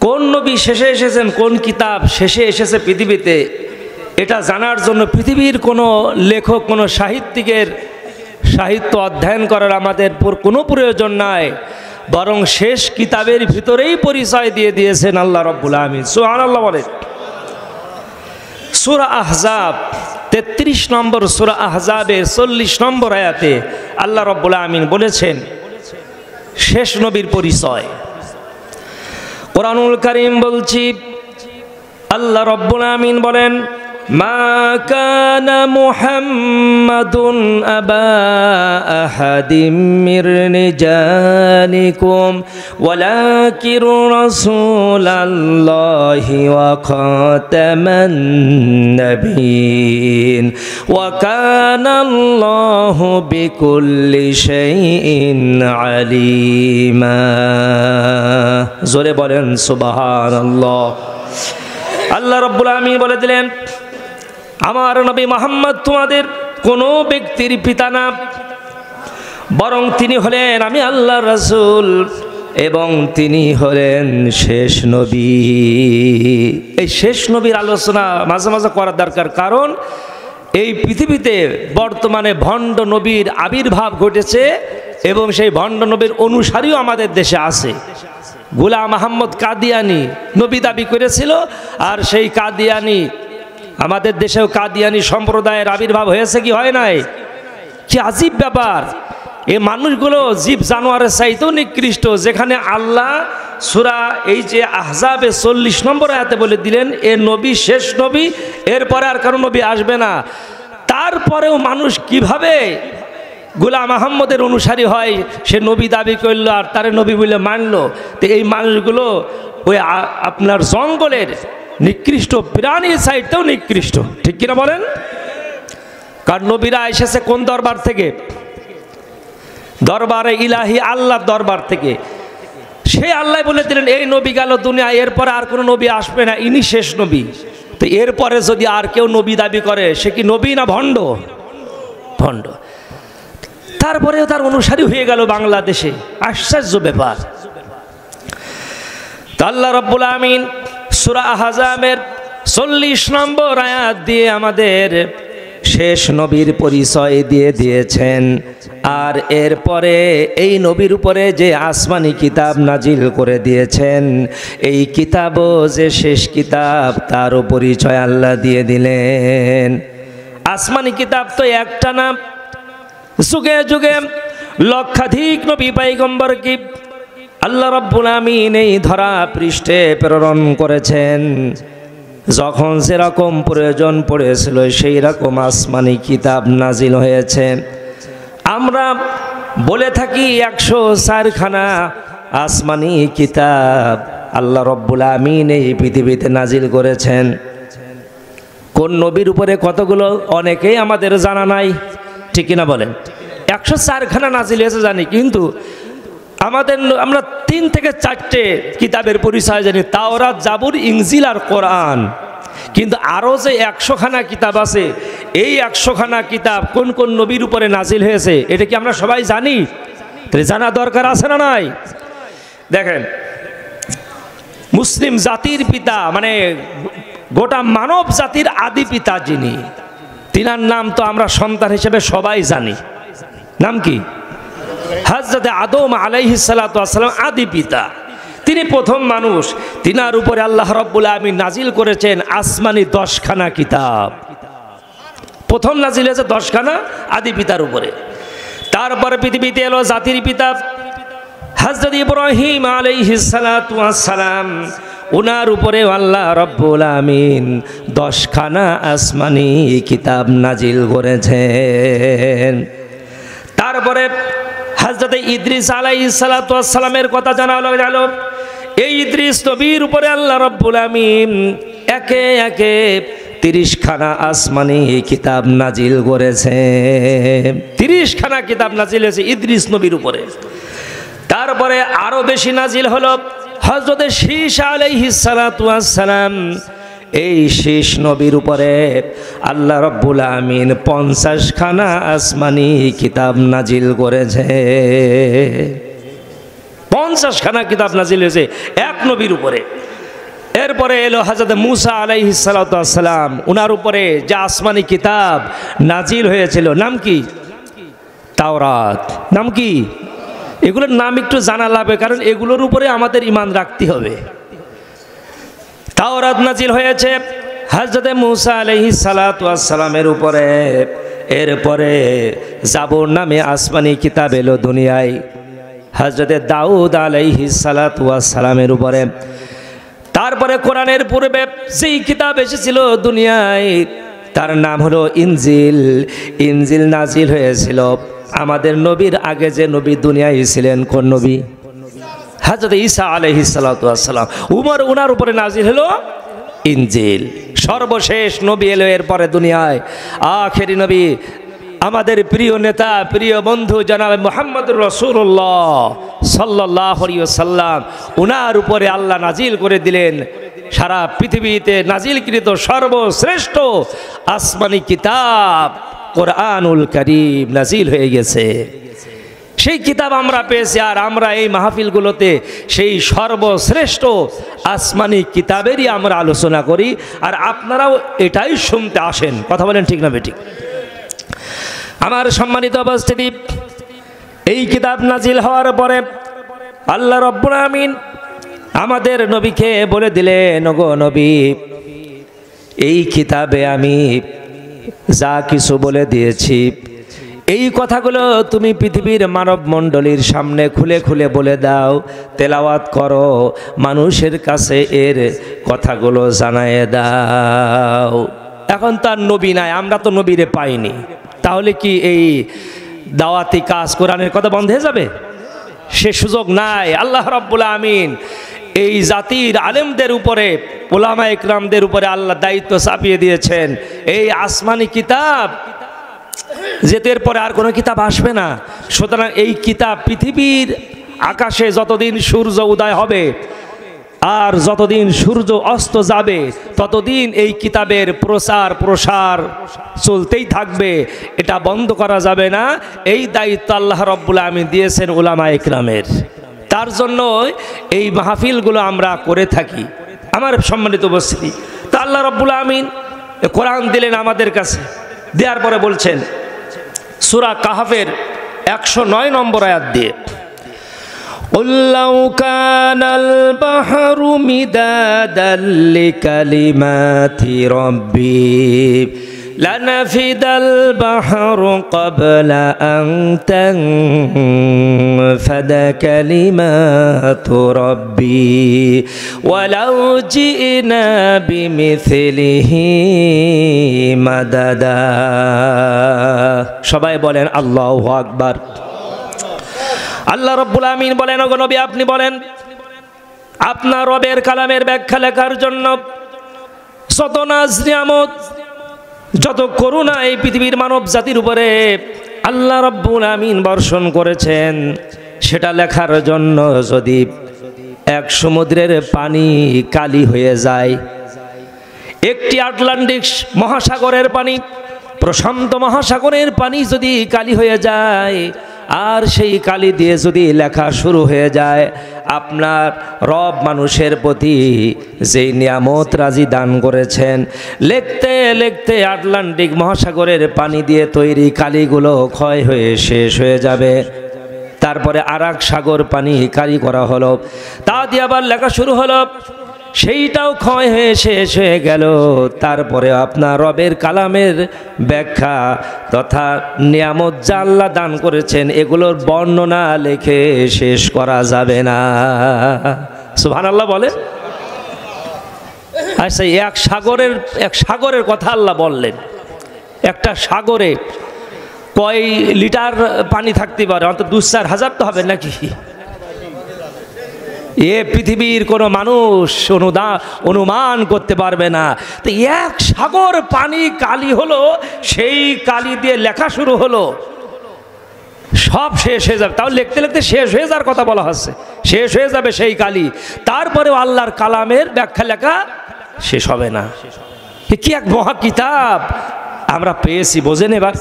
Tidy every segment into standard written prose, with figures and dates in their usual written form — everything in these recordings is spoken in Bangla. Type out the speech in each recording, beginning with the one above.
কোন নবী শেষে এসেছেন, কোন কিতাব শেষে এসেছে পৃথিবীতে, এটা জানার জন্য পৃথিবীর কোনো লেখক, কোনো সাহিত্যিকের সাহিত্য অধ্যয়ন করার আমাদের কোনো প্রয়োজন নাই, বরং শেষ কিতাবের ভিতরেই পরিচয় দিয়ে দিয়েছেন আল্লাহ রাব্বুল আমিন। সুবহানাল্লাহ বলেন। সূরা আহজাব 33 নম্বর সূরা আহজাবের 40 নম্বর আয়াতে আল্লাহ রাব্বুল আমিন বলেছেন শেষ নবীর পরিচয়। কোরআনুল কারীম বলছি, আল্লাহ রাব্বুল আমিন বলেন, মা কানা মুহাম্মাদুন আবা আহাদিম মির রিজালিকুম ওয়ালাকিন রাসূলাল্লাহি ওয়া খাতামান নাবিয়্যিন ওয়া কানাল্লাহু বিকুল্লি শাইইন আলিমা। জোরে বলেন সুবহানাল্লাহ। আল্লাহ রাব্বুল আমিন বলে দিলেন, আমার নবী মুহাম্মদ তোমাদের কোনো ব্যক্তির পিতা না, বরং তিনি হলেন আমি আল্লাহর রাসূল এবং তিনি হলেন শেষ নবী। এই শেষ নবীর আলোচনা মাঝে মাঝে করা দরকার, কারণ এই পৃথিবীতে বর্তমানে ভণ্ড নবীর আবির্ভাব ঘটেছে এবং সেই ভণ্ড নবীর অনুসারীও আমাদের দেশে আছে। গোলাম আহমদ কাদিয়ানি নবী দাবি করেছিল, আর সেই কাদিয়ানি আমাদের দেশেও কাদিয়ানি সম্প্রদায়ের আবির্ভাব হয়েছে কি হয় নাই? কি আজীব ব্যাপার! এই মানুষগুলো জীব জানোয়ারের চাইতেও নিকৃষ্ট, যেখানে আল্লাহ সূরা এই যে আহজাবে 40 নম্বর আয়াতে বলে দিলেন এ নবী শেষ নবী, এরপরে আর কারো নবী আসবে না। তারপরেও মানুষ কিভাবে গোলাম আহমদের অনুসারী হয়, সে নবী দাবি করলো আর তারে নবী বলে মানলো। তো এই মানুষগুলো ওই আপনার জঙ্গলের নিকৃষ্ট প্রাণীর চাইতেও নিকৃষ্ট, ঠিক কিনা বলেন? কারণ নবীরা এসেছে কোন দরবার থেকে? দরবারে ইলাহি, আল্লাহর দরবার থেকে। সেই আল্লাহ বলে দিলেন এই নবী গেল দুনিয়া, এরপরে আর কোনো নবী আসবে না, ইনি শেষ নবী। তো এরপরে যদি আর কেউ নবী দাবি করে, সে কি নবী না ভণ্ড? ভণ্ড। তারপরেও তার অনুসারী হয়ে গেল বাংলাদেশে, আশ্চর্য ব্যাপার। আল্লাহ রাব্বুল আমিন সূরা আহজাবের 40 নম্বর আয়াত দিয়ে আমাদের শেষ নবীর পরিচয় দিয়ে দিয়েছেন। আর এরপরে এই নবীর উপরে যে আসমানি কিতাব নাজিল করে দিয়েছেন, এই কিতাবও যে শেষ কিতাব তারও পরিচয় আল্লাহ দিয়ে দিলেন। আসমানি কিতাব তো একটা না, যুগে যুগে লক্ষাধিক নবী পয়গম্বরকে আল্লাহ রাব্বুল আমিন এই ধরা পৃষ্ঠে প্রেরণ করেছেন। যখন যেরকম প্রয়োজন পড়েছিল সেই রকম আসমানি কিতাব নাজিল হয়েছে। আমরা বলে থাকি 104 খানা আসমানি কিতাব আল্লাহ রাব্বুল আমিন এই পৃথিবীতে নাজিল করেছেন। কোন নবীর উপরে কতগুলো অনেকেই আমাদের জানা নাই, ঠিক কিনা বলেন? 104 খানা নাজিল হয়েছে জানি, কিন্তু আমরা 3 থেকে 4টে কিতাবের পরিচয় জানি, তাওরাত, জাবুর, ইনজিল আর কোরআন। কিন্তু আরও যে 100 খানা কিতাব আছে, এই 100 খানা কিতাব কোন কোন নবীর উপরে নাজিল হয়েছে এটা কি আমরা সবাই জানি? তাহলে জানা দরকার আছে না নাই? দেখেন, মুসলিম জাতির পিতা, মানে গোটা মানব জাতির আদি পিতা যিনি, তিনার নাম তো আমরা সন্তান হিসেবে সবাই জানি। নাম কি? হযরত আদম আলাইহিস সালাতু ওয়াস সালাম আদি পিতা, তিনি প্রথম মানুষ। তিনার উপরে আল্লাহ রাব্বুল আমিন নাজিল করেছেন আসমানি 10 খানা কিতাব। প্রথম নাজিল হয়েছে 10 খানা আদি পিতার উপরে। তারপরে পৃথিবীতে এলো জাতির পিতা হযরত ইব্রাহিম আলাইহিস সালাতু ওয়াস সালাম, ওনার উপরে আল্লাহ রাব্বুল আমিন 10 খানা আসমানি কিতাব নাজিল করেছেন। তারপরে হযরত ইদ্রিস আলাইহিস সালাতু ওয়াস সালামের কথা জানা গেল। এই ইদ্রিস নবীর উপরে আল্লাহ রাব্বুল আমিন একে একে 30 খানা আসমানি কিতাব নাজিল করেছে। 30 খানা কিতাব নাজিল হয়েছে ইদ্রিস নবীর উপরে। তারপরে আরো বেশি নাজিল হলো হযরত শীস আলাইহিস সালাতু ওয়াস সালাম। এই শীস নবীর উপরে আল্লাহ রাব্বুল আমিন 50 খানা আসমানি কিতাব নাজিল করেছে। 50 খানা কিতাব নাজিল হয়েছে এক নবীর উপরে। এরপরে এলো হযরত মূসা আলাইহিস সালাতু ওয়াস সালাম, উনার উপরে যে আসমানি কিতাব নাজিল হয়েছিল, নাম কি? তাওরাত। নাম কি? এগুলোর নাম একটু জানা লাগবে, কারণ এগুলোর উপরে আমাদের ঈমান রাখতে হবে। তাওরাত নাজিল হয়েছে হযরত মূসা আলাইহিস সালাতু ওয়াস সালামের উপরে। এরপরে জাবুর নামে আসমানি কিতাব এলো দুনিয়ায় হযরত দাউদ আলাইহিস সালাতু ওয়াস সালামের উপরে। তারপরে কোরআনের পূর্বে যেই কিতাব এসেছিল দুনিয়ায় তার নাম হলো ইনজিল। ইনজিল নাজিল হয়েছিল আমাদের নবীর আগে যে নবী দুনিয়ায় ছিলেন, কোন নবী? হযরত ঈসা আলাইহিস সালাতু ওয়াস সালাম। উনার উপরে নাজিল হলো ইনজিল। সর্বশেষ নবী এলো এরপরে দুনিয়ায়, আখেরি নবী আমাদের প্রিয় নেতা, প্রিয় বন্ধু জনাব মুহাম্মদুর রাসূলুল্লাহ সাল্লাল্লাহু আলাইহি ওয়াসাল্লাম। উনার উপরে আল্লাহ নাজিল করে দিলেন সারা পৃথিবীতে নাজিলকৃত সর্বশ্রেষ্ঠ আসমানি কিতাব কোরআনুল কারীম নাজিল হয়ে গেছে। সেই কিতাব আমরা পেয়েছি, আর আমরা এই মাহফিলগুলোতে সেই সর্বশ্রেষ্ঠ আসমানি কিতাবেরই আমরা আলোচনা করি, আর আপনারাও এটাই শুনতে আসেন। কথা বলেন ঠিক না বেঠিক? আমার সম্মানিত উপস্থিতি, এই কিতাব নাজিল হওয়ার পরে আল্লাহ রাব্বুল আমিন আমাদের নবীকে বলে দিলেন, ওগো নবী, এই কিতাবে আমি যা কিছু বলে দিয়েছি এই কথাগুলো তুমি পৃথিবীর মানব মণ্ডলীর সামনে খুলে খুলে বলে দাও, তেলাওয়াত করো, মানুষের কাছে এর কথাগুলো জানায় দাও। এখন তার নবী নাই, আমরা তো নবীরে পাইনি, তাহলে কি এই দাওয়াতি কাজ কোরআনের কথা বন্ধ হয়ে যাবে? সে সুযোগ নাই। আল্লাহ রাব্বুল আমিন এই জাতির আলেমদের উপরে, উলামা ইকরামদের উপরে আল্লাহ দায়িত্ব চাপিয়ে দিয়েছেন। এই আসমানি কিতাব যেতে পরে আর কোনো কিতাব আসবে না। সুতরাং এই কিতাব পৃথিবীর আকাশে যতদিন সূর্য উদয় হবে আর যতদিন সূর্য অস্ত যাবে ততদিন এই কিতাবের প্রচার প্রসার চলতেই থাকবে, এটা বন্ধ করা যাবে না। এই দায়িত্ব আল্লাহ রাব্বুল আমিন দিয়েছেন উলামা ইকরামের। তার জন্য এই মাহফিলগুলো আমরা করে থাকি। আমার সম্মানিত উপস্থিতি, তা আল্লাহ রাব্বুল আমিন কোরআন দিলেন আমাদের কাছে, দেওয়ার পরে বলছেন সূরা কাহফের 109 নম্বর আয়াত দিয়ে, قُلْ لَوْ كَانَ الْبَحْرُ مِدَادًا لِكَلِمَاتِ رَبِّي لَنَفِدَ الْبَحْرُ قَبْلَ أَنْ تَنْفَدَ كَلِمَاتُ رَبِّي وَلَوْ جِئْنَا بِمِثْلِهِ مَدَدًا। সবাই বলেন আল্লাহু আকবার। আল্লাহ রাব্বুল আমিন বলেন, ওগো নবী আপনি বলেন, আপনার রবের কালামের ব্যাখ্যা লেখার জন্য যত নাজ নিয়ামত, যত করুণা এই পৃথিবীর মানব জাতির উপরে আল্লাহ রাব্বুল আমিন বর্ষণ করেছেন, সেটা লেখার জন্য যদি এক সমুদ্রের পানি কালি হয়ে যায়, একটি আটলান্টিক মহাসাগরের পানি, প্রশান্ত মহাসাগরের পানি যদি কালি হয়ে যায়, আর সেই কালি দিয়ে যদি লেখা শুরু হয়ে যায় আপনার রব মানুষের প্রতি যেই নিয়ামত রাজি দান করেছেন, লিখতে লিখতে আটলান্টিক মহাসাগরের পানি দিয়ে তৈরি কালিগুলো ক্ষয় হয়ে শেষ হয়ে যাবে। তারপরে আরেক সাগর পানি কালি করা হলো, তা দিয়ে আবার লেখা শুরু হলো, সেইটাও ক্ষয় হয়ে শেষ হয়ে গেল। তারপরে আপনার রবের কালামের ব্যাখ্যা তথা নিয়ামত যা আল্লাহ দান করেছেন এগুলোর বর্ণনা লিখে শেষ করা যাবে না। সুবহানাল্লাহ বলে। আচ্ছা, এক সাগরের কথা আল্লাহ বললেন, একটা সাগরে কয় লিটার পানি থাকতে পারে? অন্তত 2-4 হাজার তো হবে নাকি? এ পৃথিবীর কোনো মানুষ অনুমান করতে পারবে না। তো এক সাগর পানি কালি হলো, সেই কালি দিয়ে লেখা শুরু হলো, সব শেষ হয়ে যাবে। তাও লিখতে লিখতে শেষ হয়ে যাওয়ার কথা বলা হচ্ছে, শেষ হয়ে যাবে সেই কালি, তারপরেও আল্লাহর কালামের ব্যাখ্যা লেখা শেষ হবে না। কি এক মহা কিতাব আমরা পেয়েছি, বোঝেন? এবার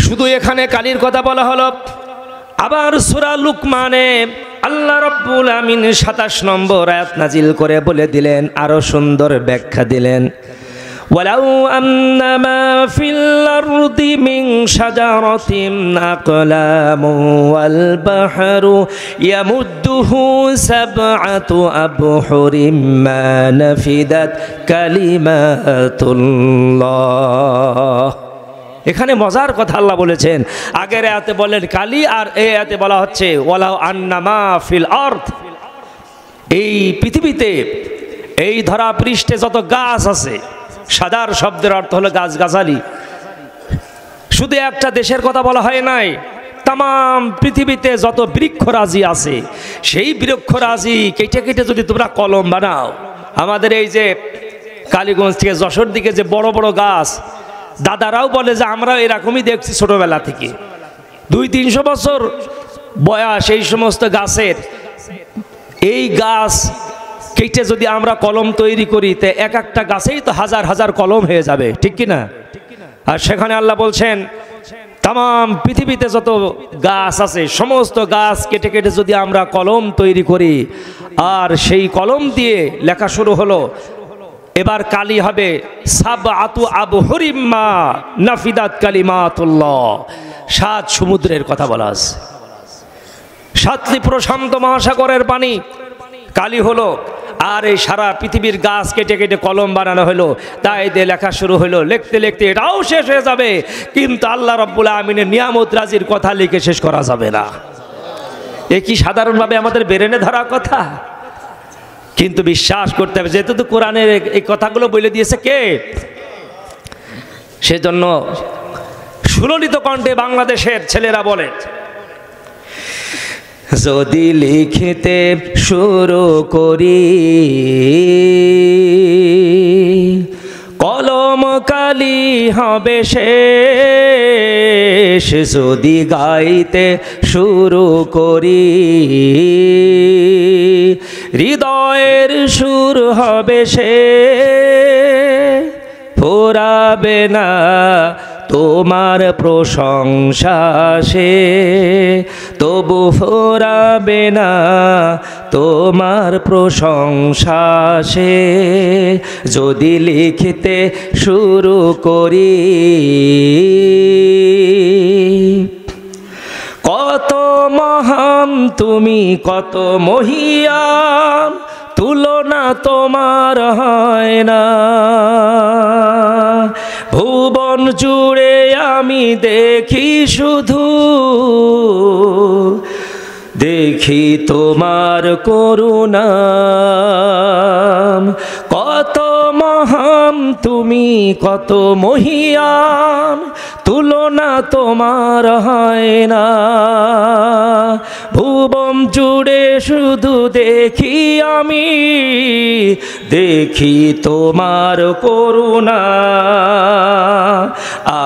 শুধু এখানে কালির কথা বলা হলো, আবার সূরা লুকমানে আল্লাহ রাব্বুল আমিন ২৭ নম্বর আয়াত নাজিল করে বলে দিলেন, আরো সুন্দর ব্যাখ্যা দিলেন, ওয়ালাউ আন্নামা ফিল আরদি মিন শাজারাতিন আকলামু ওয়াল বাহরু ইয়ামুদ্দুহু সাবআতু আবহুরিম মা নাফিদাত কালিমাতুল্লাহ। এখানে মজার কথা আল্লাহ বলেছেন, আগের আয়াতে বলেন কালি, আর এই আয়াতে বলা হচ্ছে ওয়ালাউ আন্নামা ফিল আরদ। এই পৃথিবীতে, এই ধরা পৃষ্ঠে যত গাছ আছে, সাদার শব্দের অর্থ হলো গাছ গাছালি, শুধু একটা দেশের কথা বলা হয় নাই, তাম পৃথিবীতে যত বৃক্ষরাজি আছে, সেই বৃক্ষরাজি কেটে কেটে যদি তোমরা কলম বানাও, আমাদের এই যে কালীগঞ্জ থেকে যশোর দিকে যে বড় বড় গাছ, দাদারাও বলে যে আমরা এরকমই দেখছি ছোটবেলা থেকে, 200-300 বছর বয়স এই সমস্ত গাছের। এই গাছ কেটে যদি আমরা কলম তৈরি করি, তে এক একটা গাছেই তো হাজার হাজার কলম হয়ে যাবে, ঠিক কি না? আর সেখানে আল্লাহ বলছেন তাম পৃথিবীতে যত গাছ আছে, সমস্ত গাছ কেটে কেটে যদি আমরা কলম তৈরি করি, আর সেই কলম দিয়ে লেখা শুরু হলো, এবার কালি হবে সাবআতু আবহুরিম মা নাফিদাত কালিমাতুল্লাহ। 7 সমুদ্রের কথা বলা আছে, 7টি প্রশান্ত মহাসাগরের পানি কালি হলো, আর এই সারা পৃথিবীর গাছ কেটে কেটে কলম বানানো হলো, তাই দিয়ে লেখা শুরু হলো। লিখতে লিখতে এটাও শেষ হয়ে যাবে, কিন্তু আল্লাহ রাব্বুল আমিনের নিয়ামত রাজির কথা লিখে শেষ করা যাবে না। এ কি সাধারণভাবে আমাদের ব্রেনে ধরা কথা? কিন্তু বিশ্বাস করতে হবে, যেহেতু তো কোরআনের এই কথাগুলো বলে দিয়েছে কে, সেজন্য সুললিত কণ্ঠে বাংলাদেশের ছেলেরা বলে, যদি লিখতে শুরু করি কলম কালি হবে শেষ, যদি গাইতে শুরু করি হৃদয়ের সুর হবে সে, ফোরাবে না তোমার প্রশংসা সে, তবু ফোরাবে না তোমার প্রশংসা সে, যদি লিখতে শুরু করি। কত মহান তুমি, কত মহিয়ান, তুলনা তোমার হয় না। ভুবন জুড়ে আমি দেখি শুধু, দেখি তোমার করুণা। কত মহান তুমি, কত মহিয়ান, তুলনা তোমার হয় না। ভুবন জুড়ে শুধু দেখি আমি, দেখি তোমার করুণা।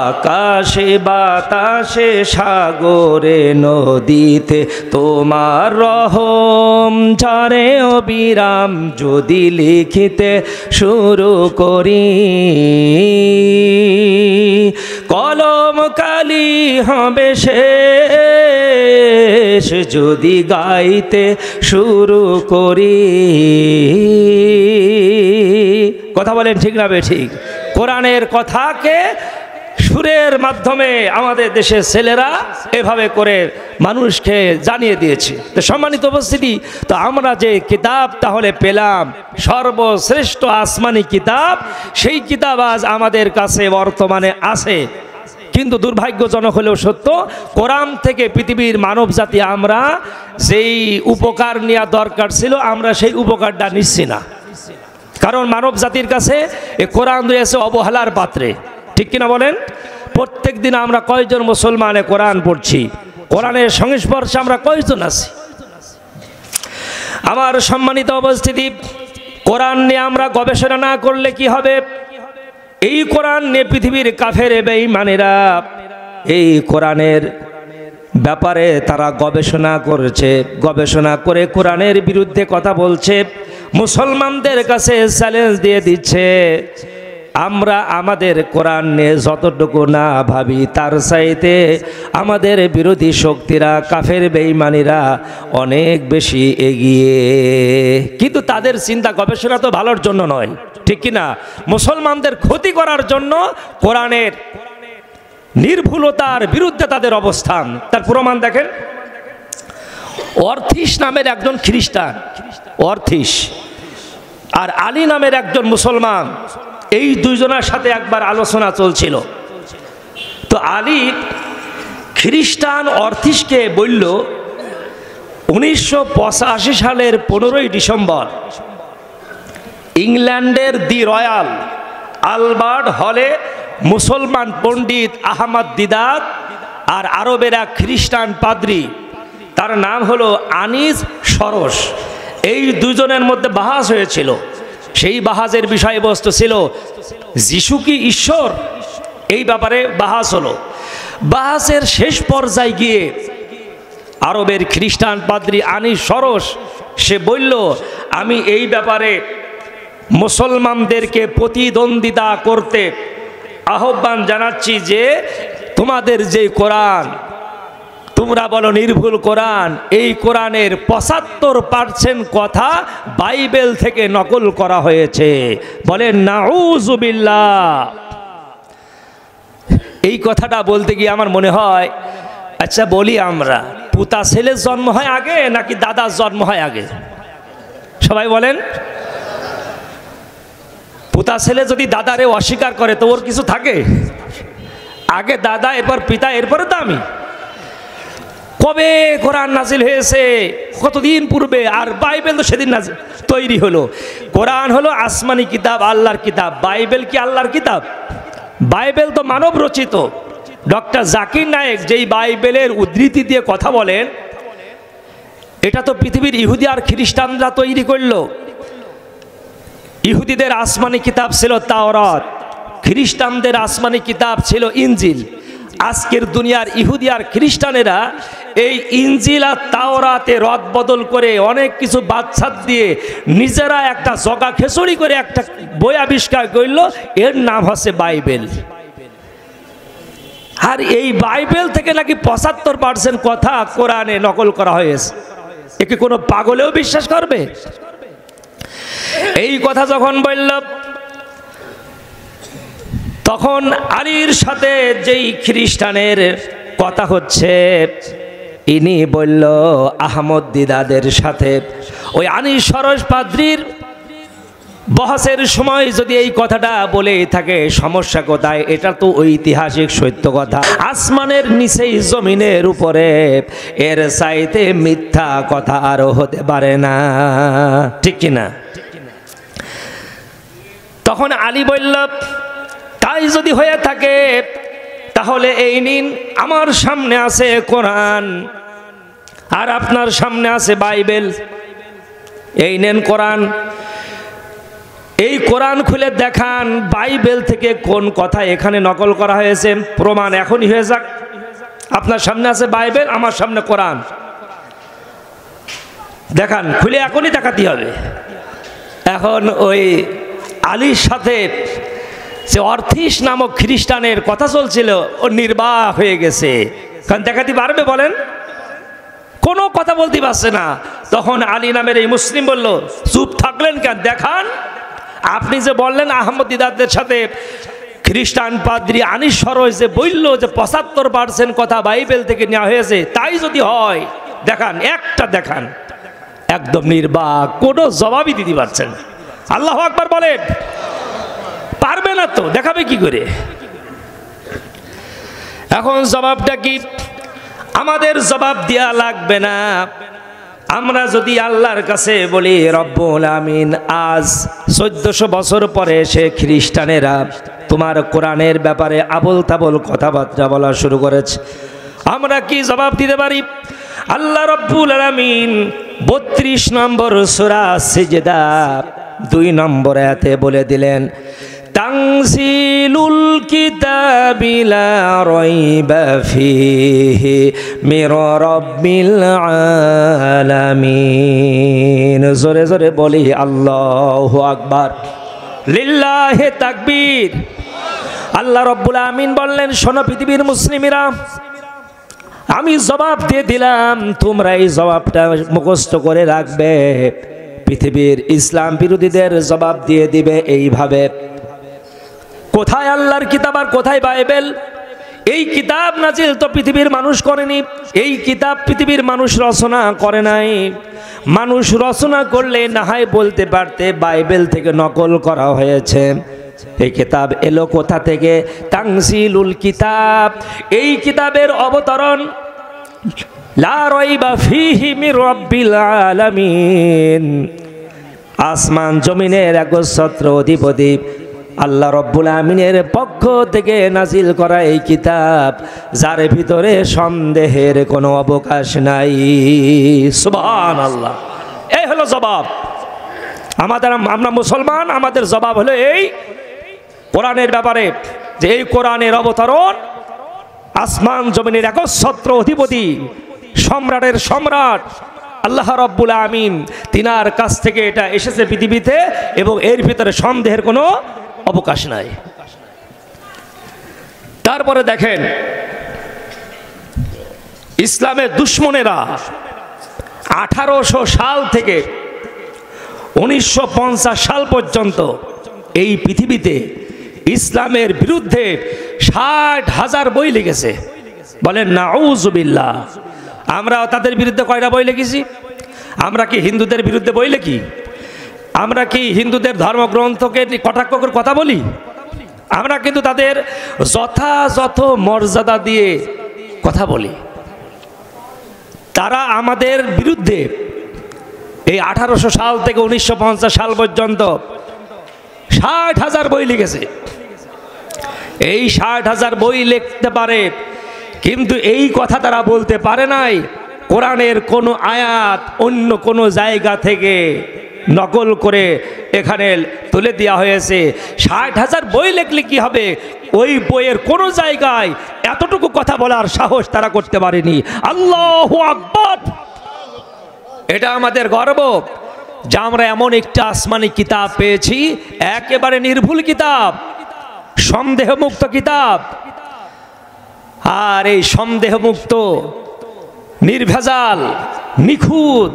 আকাশে বাতাসে সাগরে নদীতে তোমার রহম ঝরে অবিরাম, যদি লিখিতে শুরু করি কলম কালি হবে শেষ, যদি গাইতে শুরু করি। কথা বলেন ঠিক না বেঠিক? কোরআনের কথাকে সুরের মাধ্যমে আমাদের দেশের ছেলেরা এভাবে করে মানুষকে জানিয়ে দিয়েছে। তো সম্মানিত উপস্থিতি, তো আমরা যে কিতাব তাহলে পেলাম, সর্বশ্রেষ্ঠ আসমানি কিতাব, সেই কিতাব আজ আমাদের কাছে বর্তমানে আছে। কিন্তু দুর্ভাগ্যজনক হলেও সত্য, কোরআন থেকে পৃথিবীর মানব জাতি আমরা যেই উপকার নেওয়া দরকার ছিল, আমরা সেই উপকারটা নিচ্ছি না। কারণ মানব জাতির কাছে এই কোরআন রয়েছে অবহেলার পাত্রে, ঠিক কিনা বলেন? প্রত্যেক দিন আমরা কয়জন মুসলমানে কোরআন পড়ছি? কোরআনের সংস্পর্শে আমরা কয়জন আছি? আমার সম্মানিত উপস্থিতি, কোরআন নিয়ে আমরা গবেষণা না করলে কি হবে? এই কোরআন নিয়ে পৃথিবীর কাফের বেঈমানেরা এই কোরআনের ব্যাপারে তারা গবেষণা করেছে, গবেষণা করে কোরআনের বিরুদ্ধে কথা বলছে, মুসলমানদের কাছে চ্যালেঞ্জ দিয়ে দিচ্ছে। আমরা আমাদের কোরআন নিয়ে যতটুকু না ভাবি তার চাইতে আমাদের বিরোধী শক্তিরা কাফের বেঈমানিরা অনেক বেশি এগিয়ে। কিন্তু তাদের চিন্তা গবেষণা তো ভালোর জন্য নয়, ঠিক কি না? মুসলমানদের ক্ষতি করার জন্য কোরআনের নির্ভুলতার বিরুদ্ধে তাদের অবস্থান। তার প্রমাণ দেখেন, অর্থিস নামের একজন খ্রিস্টান, অর্থিস, আর আলী নামের একজন মুসলমান, এই দুইজনের সাথে একবার আলোচনা চলছিল। তো আলী খ্রিস্টান অর্থিসকে বলল, 1985 সালের 15ই ডিসেম্বর ইংল্যান্ডের দি রয়্যাল আলবার্ট হলে মুসলমান পণ্ডিত আহমদ দিদাত আর আরবের এক খ্রিস্টান পাদ্রী, তার নাম হলো আনিস সরস, এই দুজনের মধ্যে বাহাস হয়েছিল। সেই বাহাসের বিষয়বস্তু ছিল যিশু কি ঈশ্বর, এই ব্যাপারে বাহাস হলো। বাহাসের শেষ পর্যায়ে গিয়ে আরবের খ্রিস্টান পাদ্রী আনিস সরস সে বলল, আমি এই ব্যাপারে মুসলমানদেরকে প্রতিদ্বন্দ্বিতা করতে আহ্বান জানাচ্ছি যে তোমাদের যে কোরআন তোমরা বলো নির্ভুল কোরআন, এই কোরআনের 75% কথা বাইবেল থেকে নকল করা হয়েছে। বলেন নাউযুবিল্লাহ। এই কথাটা বলতে গিয়ে আমার মনে হয়, আচ্ছা বলি, আমরা পুতা ছেলের জন্ম হয় আগে নাকি দাদার জন্ম হয় আগে? সবাই বলেন। পুতা ছেলে যদি দাদারে অস্বীকার করে তো ওর কিছু থাকে? আগে দাদা, এরপর পিতা, এরপরে তো আমি। কবে কোরআন নাজিল হয়েছে? কতদিন পূর্বে। আর বাইবেল তো সেদিন নাজিল তৈরি হলো। কোরআন হলো আসমানি কিতাব, আল্লাহর কিতাব। বাইবেল কি আল্লাহর কিতাব? বাইবেল তো মানব রচিত। ডক্টর জাকির নায়েক যেই বাইবেলের উদ্ধৃতি দিয়ে কথা বলেন, এটা তো পৃথিবীর ইহুদি আর খ্রিস্টানরা তৈরি করলো। ইহুদিদের আসমানি কিতাব ছিল তাওরাত, খ্রিস্টানদের আসমানি কিতাব ছিল ইনজিল। আজকের দুনিয়ার ইহুদি আর খ্রিস্টানেরা এই ইনজিল আর তাওরাতে রদ বদল করে অনেক কিছু বাদশাদ দিয়ে নিজেরা একটা জগা খেচড়ি করে একটা বই আবিষ্কার করল, এর নাম হচ্ছে বাইবেল। আর এই বাইবেল থেকে নাকি 75% কথা কোরআনে নকল করা হয়েছে। একে কোনো পাগলেও বিশ্বাস করবে? এই কথা যখন বলল, তখন আলীর সাথে যেই খ্রিস্টানের কথা হচ্ছে, ইনি বলল আহমদ দিদাদের সাথে, ওই আনিস সরস পাদ্রীর বহসের সময় যদি এই কথাটা বলে থাকে, সমস্যা কোথায়? এটা তো ঐতিহাসিক সত্য কথা। আসমানের নিচেই জমিনের উপরে এর চাইতে মিথ্যা কথা আরো হতে পারে না, ঠিক কিনা? তখন আলী বলল, তাই যদি হয়ে থাকে তাহলে এই নিন, আমার সামনে আছে কোরআন আর আপনার সামনে আছে বাইবেল। এই নেন কোরআন, এই কোরআন খুলে দেখান বাইবেল থেকে কোন কথা এখানে নকল করা হয়েছে। প্রমাণ এখনই হয়ে যাক। আপনার সামনে আছে বাইবেল, আমার সামনে কোরআন, দেখান, খুলে এখনই দেখাতে হবে। এখন ওই আলীর সাথে যে অর্থিস নামক খ্রিস্টানের কথা চলছিল, ও নির্বাক হয়ে গেছে। কারণ দেখাতে পারবে? বলেন, কোনো কথা বলতে পারছে না। তখন আলী নামের এই মুসলিম বলল, চুপ থাকলেন কেন? দেখান। আপনি যে বললেন আহমদ দিদারদের সাথে খ্রিস্টান পাদ্রী আনিস সরস যে বলল যে 75% কথা বাইবেল থেকে নেওয়া হয়েছে, তাই যদি হয় দেখান, একটা দেখান। একদম নির্বাক, কোনো জবাবই দিতে পারছেন। আল্লাহু আকবার বলেন। পারবে না তো, দেখাবে কি করে? এখন জবাবটা কি? আমাদের জবাব দেয়া লাগবে না। আমরা যদি আল্লাহর কাছে বলি, রব্বুল আমিন, আজ 1400 বছর পরে সে খ্রিস্টানেরা তোমার কোরআনের ব্যাপারে আবল তাবল কথাবার্তা বলা শুরু করেছে, আমরা কি জবাব দিতে পারি? আল্লাহ রব্বুল আমিন 32 নম্বর সূরা সিজদা 2 নম্বর আয়াতে বলে দিলেন, তানজিলুল কিতাবি লা রাইবা ফীহি মির রাব্বিল আলামিন। জোরে জোরে বলি আল্লাহু আকবার। লিল্লাহি তাকবীর। আল্লাহ রাব্বুল আমিন বললেন, শোনো পৃথিবীর মুসলিমেরা, আমি জবাব দিয়ে দিলাম, তোমরা এই জবাবটা মুখস্থ করে রাখবে। পৃথিবীর ইসলাম বিরোধীদের জবাব দিয়ে দিবে এইভাবে, কোথায় আল্লাহর কিতাব আর কোথায় বাইবেল? এই কিতাব নাজিল তো পৃথিবীর মানুষ করেনি, এই কিতাব পৃথিবীর মানুষ রচনা করে নাই। মানুষ রচনা করলে না হয় বলতে পারতে বাইবেল থেকে নকল করা হয়েছে। এই কিতাব এলো কোথা থেকে? তানজিলুল কিতাব, এই কিতাবের অবতরণ লা রাইবা ফীহি মির রাব্বিল আলামিন, আসমান জমিনের একচ্ছত্র অধিপতি আল্লাহ রাব্বুল আমিনের পক্ষ থেকে নাজিল করা এই কিতাব, যার ভিতরে সন্দেহের কোনো অবকাশ নাই। সুবহানাল্লাহ। এই হলো জবাব আমাদের। আমরা মুসলমান, আমাদের জবাব হলো এই কোরআনের ব্যাপারে, যে এই কোরআনের অবতরণ আসমান জমিনের একচ্ছত্র অধিপতি সম্রাটের সম্রাট আল্লাহ রাব্বুল আমিন, তিনার কাছ থেকে এটা এসেছে পৃথিবীতে, এবং এর ভিতরে সন্দেহের কোনো অবকাশ নাই। তারপরে দেখেন, ইসলামের দুশ্মনেরা 1800 সাল থেকে 1950 সাল পর্যন্ত এই পৃথিবীতে ইসলামের বিরুদ্ধে 60,000 বই লিখেছে। বলেন নাউযুবিল্লাহ। আমরা তাদের বিরুদ্ধে কয়টা বই লিখেছি? আমরা কি হিন্দুদের বিরুদ্ধে বই লিখি? আমরা কি হিন্দুদের ধর্মগ্রন্থকে কটাক্ষ করে কথা বলি? আমরা কিন্তু তাদের যথাযথ মর্যাদা দিয়ে কথা বলি। তারা আমাদের বিরুদ্ধে এই 1800 সাল থেকে 1950 সাল পর্যন্ত 60,000 বই লিখেছে। এই 60,000 বই লিখতে পারে, কিন্তু এই কথা তারা বলতে পারে নাই কোরআনের কোনো আয়াত অন্য কোনো জায়গা থেকে নকল করে এখানে তুলে দেওয়া হয়েছে। 60,000 বই লিখলে কি হবে? ওই বইয়ের কোনো জায়গায় এতটুকু কথা বলার সাহস তারা করতে পারেনি। আল্লাহু আকবার। এটা আমাদের গর্ব যে আমরা এমন একটা আসমানি কিতাব পেয়েছি, একেবারে নির্ভুল কিতাব, সন্দেহমুক্ত কিতাব। আর এই সন্দেহমুক্ত, নির্ভেজাল, নিখুঁত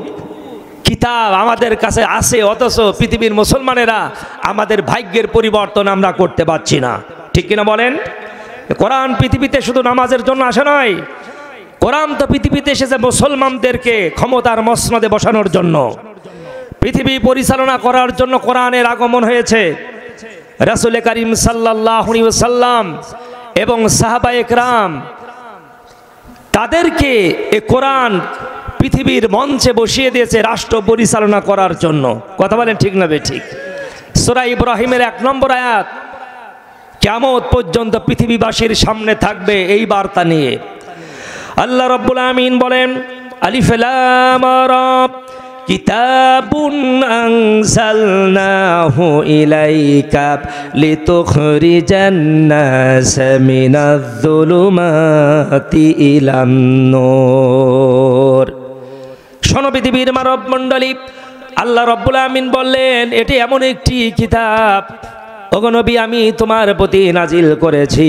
কিতাব আমাদের কাছে আছে, অথচ পৃথিবীর মুসলমানেরা আমাদের ভাগ্যের পরিবর্তন আমরা করতে পারছি না। ঠিক কিনা বলেন? কোরআন পৃথিবীতে শুধু নামাজের জন্য আসে নয়, কোরআন তো পৃথিবীতে এসেছে মুসলমানদেরকে ক্ষমতার মসনদে বসানোর জন্য, পৃথিবী পরিচালনা করার জন্য কোরআনের আগমন হয়েছে। রাসূল করিম সাল্লাল্লাহু আলাইহি ওয়াসাল্লাম এবং সাহাবায়ে কেরাম, তাদেরকে এই কোরআন পৃথিবীর মঞ্চে বসিয়ে দিয়েছে রাষ্ট্র পরিচালনা করার জন্য। কথা বলেন ঠিক না বেঠিক? সূরা ইব্রাহিমের 1 নম্বর আয়াত কিয়ামত পর্যন্ত পৃথিবীবাসীর সামনে থাকবে এই বার্তা নিয়ে। আল্লাহ রাব্বুল আমিন বলেন, আলিফ লাম রা কিতাবুন আনজালনাহু ইলাইকা লিতুখরিজান নাস মিনাজ-যুলুমাতি ইলান নূর। শোনো পৃথিবীর মানব মণ্ডলী, আল্লাহ রাব্বুল আমিন বললেন, এটি এমন একটি কিতাব ওগো নবী আমি তোমার প্রতি নাজিল করেছি,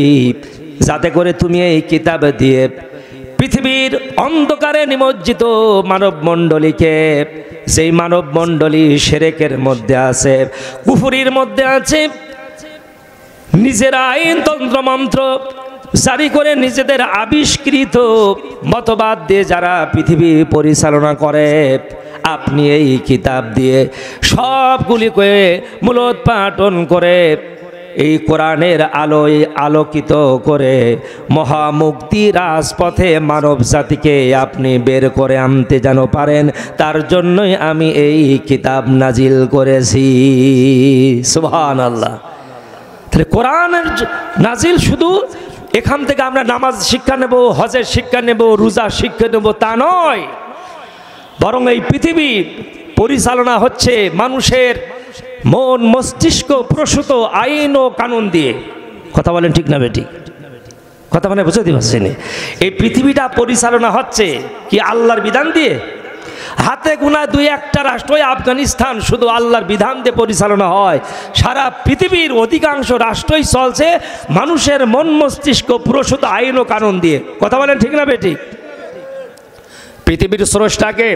যাতে করে তুমি এই কিতাব দিয়ে পৃথিবীর অন্ধকারে নিমজ্জিত মানব মণ্ডলীকে, যেই মানব মণ্ডলী শিরকের মধ্যে আছে, কুফরির মধ্যে আছে, নিজেরা আইন তন্ত্র মন্ত্র জারি করে নিজেদের আবিষ্কৃত মতবাদ দিয়ে যারা পৃথিবী পরিচালনা করে, আপনি এই কিতাব দিয়ে সবগুলিকে মূলোৎপাটন করে এই কোরআনের আলোয় আলোকিত করে মহামুক্তি রাজপথে মানব জাতিকে আপনি বের করে আনতে যেন পারেন, তার জন্যই আমি এই কিতাব নাজিল করেছি। সুবহানাল্লাহ। তাহলে কোরআনের নাজিল শুধু এখান থেকে আমরা নামাজ শিক্ষা নেব, হজের শিক্ষা নেব, রোজা শিক্ষা নেব তা নয়, বরং এই পৃথিবী পরিচালনা হচ্ছে মানুষের মন মস্তিষ্ক প্রসূত আইন ও কানুন দিয়ে। কথা বলেন ঠিক না বেঠিক? কথা মানে বুঝতে পারছেন? এই পৃথিবীটা পরিচালনা হচ্ছে কি আল্লাহর বিধান দিয়ে? হাতে গোনা 2-1টা রাষ্ট্র, আফগানিস্তান, শুধু আল্লাহর বিধান দিয়ে পরিচালনা হয়। সারা পৃথিবীর অধিকাংশ রাষ্ট্রই চলছে মানুষের মন মস্তিষ্ক প্রসূত আইন ও কানুন দিয়ে। কথা বলেন ঠিক না বেঠিক? পৃথিবীর স্রষ্টাকে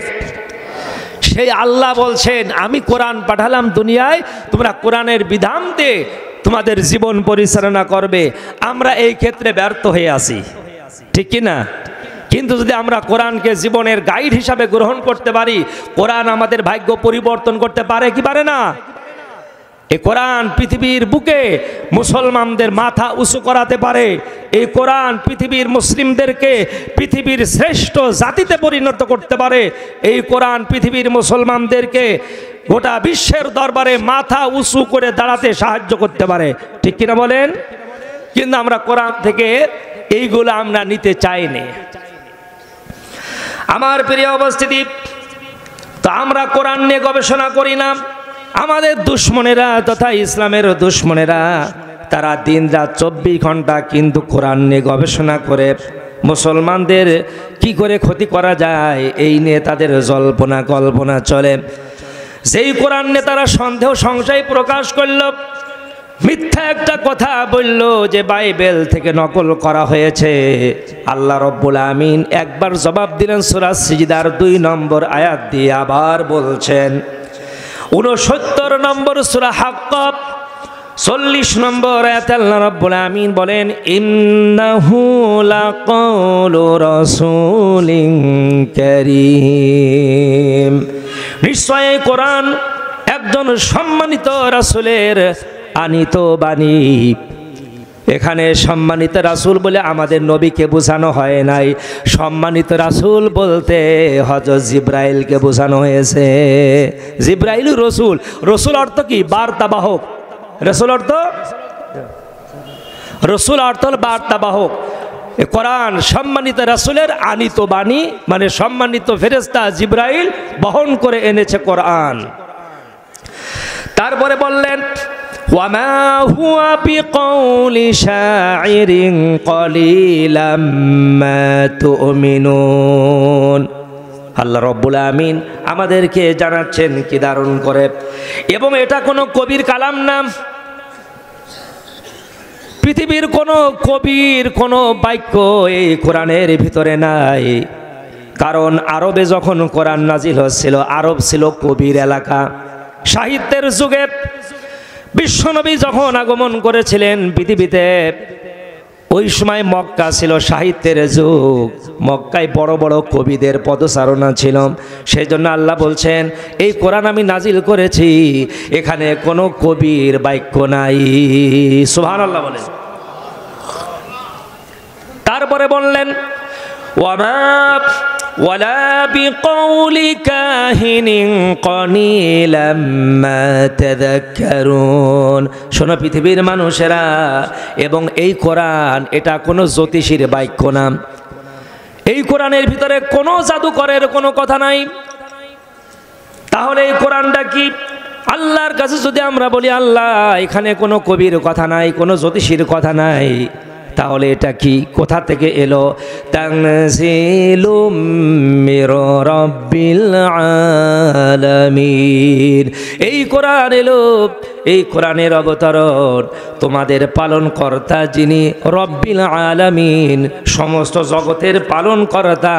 সেই আল্লাহ বলছেন, আমি কোরআন পাঠালাম দুনিয়ায়, তোমরা কোরআনের বিধান দিয়ে তোমাদের জীবন পরিচালনা করবে। আমরা এই ক্ষেত্রে ব্যর্থ হয়ে আছি, ঠিক কি না? কিন্তু যদি আমরা কোরআনকে জীবনের গাইড হিসাবে গ্রহণ করতে পারি, কোরআন আমাদের ভাগ্য পরিবর্তন করতে পারে কি পারে না? এই কোরআন পৃথিবীর বুকে মুসলমানদের মাথা উঁচু করাতে পারে। এই কোরআন পৃথিবীর মুসলিমদেরকে পৃথিবীর শ্রেষ্ঠ জাতিতে পরিণত করতে পারে। এই কোরআন পৃথিবীর মুসলমানদেরকে গোটা বিশ্বের দরবারে মাথা উঁচু করে দাঁড়াতে সাহায্য করতে পারে, ঠিক কিনা বলেন? কিন্তু আমরা কোরআন থেকে এইগুলো আমরা নিতে চাইনি। আমার প্রিয় উপস্থিতি, তো আমরা কোরআন নিয়ে গবেষণা করি না। আমাদের দুশ্মনেরা তথা ইসলামের দুশ্মনেরা তারা দিন রাত 24 ঘন্টা কিন্তু কোরআন নিয়ে গবেষণা করে মুসলমানদের কি করে ক্ষতি করা যায় এই নিয়ে তাদের জল্পনা কল্পনা চলে। যেই কোরআন নিয়ে তারা সন্দেহ সংশয় প্রকাশ করল, মিথ্যা একটা কথা বলল যে বাইবেল থেকে নকল করা হয়েছে, আল্লাহ রাব্বুল আমিন একবার জবাব দিলেন সূরা সিজদার 2 নম্বর আয়াত দিয়ে, আবার বলছেন 69 নম্বর সূরা হাক্কাব 40 নম্বর আয়াতে আল্লাহ রাব্বুল আমিন বলেন, ইন্নাহু লাকাউলু রাসূলিন কারীম, নিশ্চয় কোরআন একজন সম্মানিত রাসূলের আনিত বাণী। এখানে সম্মানিত রাসূল বলে আমাদের নবীকে বোঝানো হয় নাই, সম্মানিত রাসূল বলতে হযরত জিবরাইলকে বোঝানো হয়েছে। জিবরাইল রসুল, রসুল অর্থ কি? বার্তাবাহক। রসুল অর্থ হল বার্তাবাহক। কোরআন সম্মানিত রাসূলের আনিত বাণী, মানে সম্মানিত ফেরেশতা জিবরাইল বহন করে এনেছে কোরআন। তারপরে বললেন, ওয়ামা হুয়া বিকাউলি শাইরিন কলিলাম মা তুমিনুন। আল্লাহ রাব্বুল আমিন আমাদেরকে জানাচ্ছেন কি দারুণ করে, এবং এটা কোনো কবির কালাম না। পৃথিবীর কোনো কবির কোনো বাক্য এই কোরআনের ভিতরে নাই। কারণ আরবে যখন কোরআন নাজিল হচ্ছিল, আরব ছিল কবির এলাকা। সাহিত্যের যুগে বিশ্বনবী যখন আগমন করেছিলেন পৃথিবীতে, ওই সময় মক্কা ছিল সাহিত্যের যুগ। মক্কায় বড় বড় কবিদের পদচারণা ছিল। সেই জন্য আল্লাহ বলছেন, এই কোরআন আমি নাজিল করেছি, এখানে কোনো কবির বাক্য নাই। সুবহানাল্লাহ বলেন। তারপরে বললেন, ওয়ালা বিকাউলি কাহিনিন কলিলাম মা তাযাক্কারুন। শোনো পৃথিবীর মানুষেরা, এবং এই কোরআন এটা কোনো জ্যোতিষীর বাক্য না। এই কোরআনের ভিতরে কোনো জাদুকরের কোনো কথা নাই। তাহলে এই কোরআনটা কি? আল্লাহর কাছে যদি আমরা বলি, আল্লাহ এখানে কোনো কবির কথা নাই, কোনো জ্যোতিষীর কথা নাই, তাহলে এটা কি? কোথা থেকে এলো? তানজিলুম মির রাব্বিল আলামিন। এই কোরআন এলো, এই কোরআনের অবতরণ তোমাদের পালনকর্তা যিনি রব্বিল আলামিন, সমস্ত জগতের পালনকর্তা,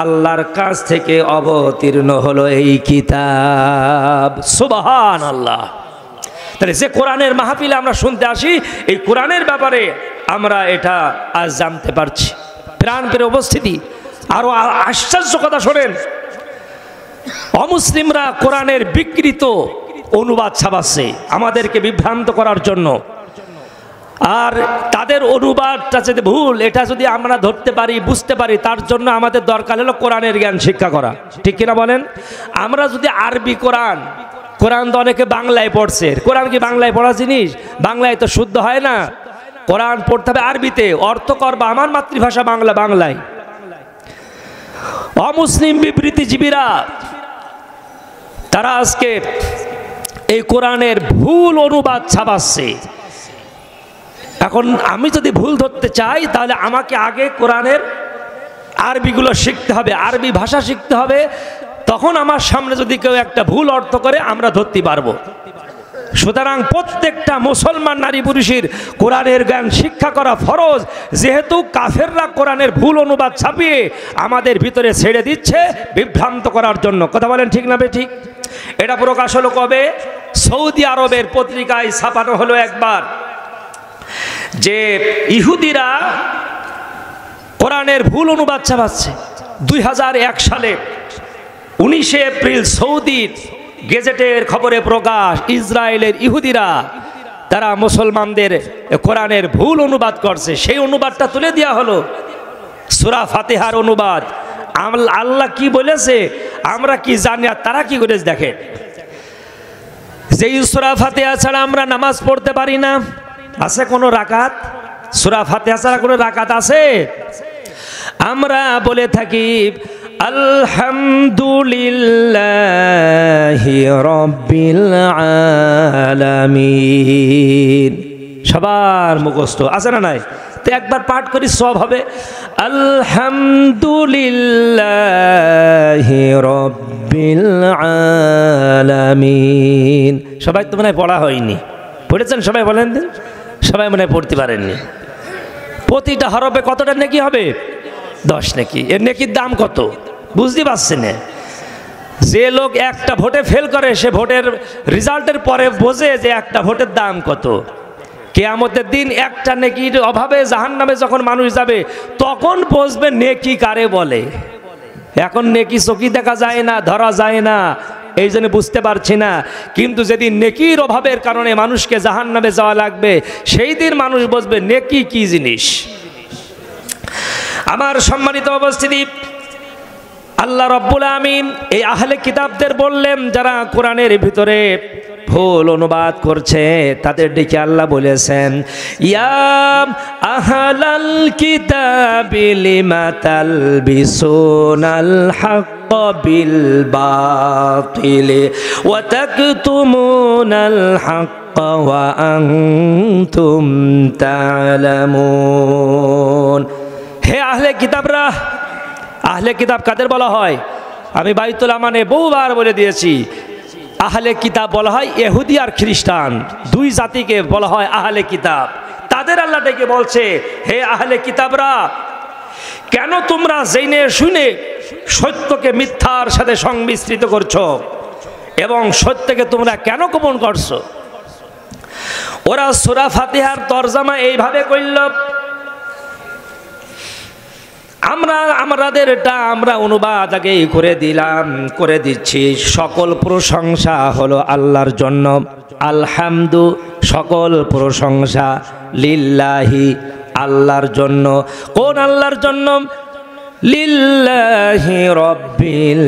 আল্লাহর কাছ থেকে অবতীর্ণ হলো এই কিতাব। সুবহানাল্লাহ। তাহলে যে কোরআনের মাহফিলে আমরা শুনতে আসি, এই কোরআনের ব্যাপারে আমরা এটা আজ জানতে পারছি। প্রাণের উপস্থিতি, আরো আশ্চর্য কথা শোনেন, অমুসলিমরা কোরআনের বিকৃত অনুবাদ ছাপাচ্ছে আমাদেরকে বিভ্রান্ত করার জন্য। আর তাদের অনুবাদটা যদি ভুল, এটা যদি আমরা ধরতে পারি, বুঝতে পারি, তার জন্য আমাদের দরকার হলো কোরআনের জ্ঞান শিক্ষা করা, ঠিক কিনা বলেন? আমরা যদি আরবি কোরআন তো অনেকে বাংলায় পড়ছে, কোরআন কি বাংলায় পড়া জিনিস? বাংলায় তো শুদ্ধ হয় না। কোরআন পড়তে হবে আরবিতে, অর্থ করবা আমার মাতৃভাষা বাংলা, বাংলায়। অমুসলিম বিবৃতিজীবীরা তারা আজকে এই কোরআনের ভুল অনুবাদ ছাপাচ্ছে। এখন আমি যদি ভুল ধরতে চাই, তাহলে আমাকে আগে কোরআনের আরবিগুলো শিখতে হবে, আরবি ভাষা শিখতে হবে, তখন আমার সামনে যদি কেউ একটা ভুল অর্থ করে আমরা ধরতে পারবো। সুতরাং প্রত্যেকটা মুসলমান নারী পুরুষের কোরআনের জ্ঞান শিক্ষা করা ফরজ, যেহেতু কাফেররা কোরআনের ভুল অনুবাদ ছাপিয়ে আমাদের ভিতরে ছেড়ে দিচ্ছে বিভ্রান্ত করার জন্য। কথা বলেন ঠিক না ঠিক? এটা প্রকাশ হলো কবে? সৌদি আরবের পত্রিকায় ছাপানো হলো একবার যে ইহুদিরা কোরআনের ভুল অনুবাদ ছাপাচ্ছে। 2001 সালে 19 এপ্রিল সৌদির গেজেটের খবরে প্রকাশ, ইসরায়েলের ইহুদিরা তারা মুসলমানদের কোরআনের ভুল অনুবাদ করছে। সেই অনুবাদটা তুলে দেওয়া হলো, সূরা ফাতিহার অনুবাদ। আল্লাহ কি বলেছে আমরা কি জানি আর তারা কি করেছে দেখেন। যেই সূরা ফাতিহা ছাড়া আমরা নামাজ পড়তে পারি না, আছে কোনো রাকাত? সূরা ফাতিহা ছাড়া কোনো রাকাত আছে? আমরা বলে থাকি আলহামদুলিল্লাহি রাব্বিল আলামিন, সবার মুখস্থ আছে না নাই? তো একবার পাঠ করি সব হবে আলহামদুলিল্লাহি রাব্বিল আলামিন। সবাই তো মনে হয় পড়া হয়নি, পড়েছেন সবাই? বলেন দিন, সবাই মনে হয় পড়তে পারেননি। প্রতিটা হরফে কতটা নেকি হবে? 10 নেকি। এর নেকির দাম কত বুঝতে পারছেন? যে লোক একটা ভোটে ফেল করে সে ভোটের রেজাল্টের পরে বোঝে যে একটা ভোটের দাম কত। কিয়ামতের দিন একটা নেকির অভাবে জাহান্নামে যখন মানুষ যাবে তখন বুঝবে নেকি কারে বলে। এখন নেকি চোখে দেখা যায় না, ধরা যায় না, এই জন্য বুঝতে পারছি না। কিন্তু যেদিন নেকির অভাবের কারণে মানুষকে জাহান্নামে যাওয়া লাগবে সেই দিন মানুষ বুঝবে নেকি কি জিনিস। আমার সম্মানিত উপস্থিতি, আল্লাহ রাব্বুল আমিন এই আহলে কিতাবদের বললেন যারা কোরআনের ভিতরে ভুল অনুবাদ করছে তাদের দিকে আল্লাহ বলেছেন ইয়া আহলাল কিতাবি লিমা তালবিসুনাল হক বিল বাতিল ওয়া তাকতুমুনাল হক ওয়া আনতুম তা'লামুন। হে আহলে কিতাবরা, আহলে কিতাব কাদের বলা হয়? আমি বাইতুল আমানে বহুবার বলে দিয়েছি, আহলে কিতাব বলা হয় ইহুদি আর খ্রিস্টান, দুই জাতিকে বলা হয় আহলে কিতাব। তাদের আল্লাহ ডেকে বলছে হে আহলে কিতাবরা, কেন তোমরা জেনে শুনে সত্যকে মিথ্যার সাথে সংমিশ্রিত করছো এবং সত্যকে তোমরা কেন গোপন করছো? ওরা সূরা ফাতিহার তরজমা এইভাবে কইল, আমরা অনুবাদ আগেই করে দিলাম, করে দিচ্ছি। সকল প্রশংসা হলো আল্লাহর জন্য। আলহামদু, সকল প্রশংসা, লিল্লাহি, আল্লাহর জন্য। কোন আল্লাহর জন্য? লিল্লাহি রাব্বিল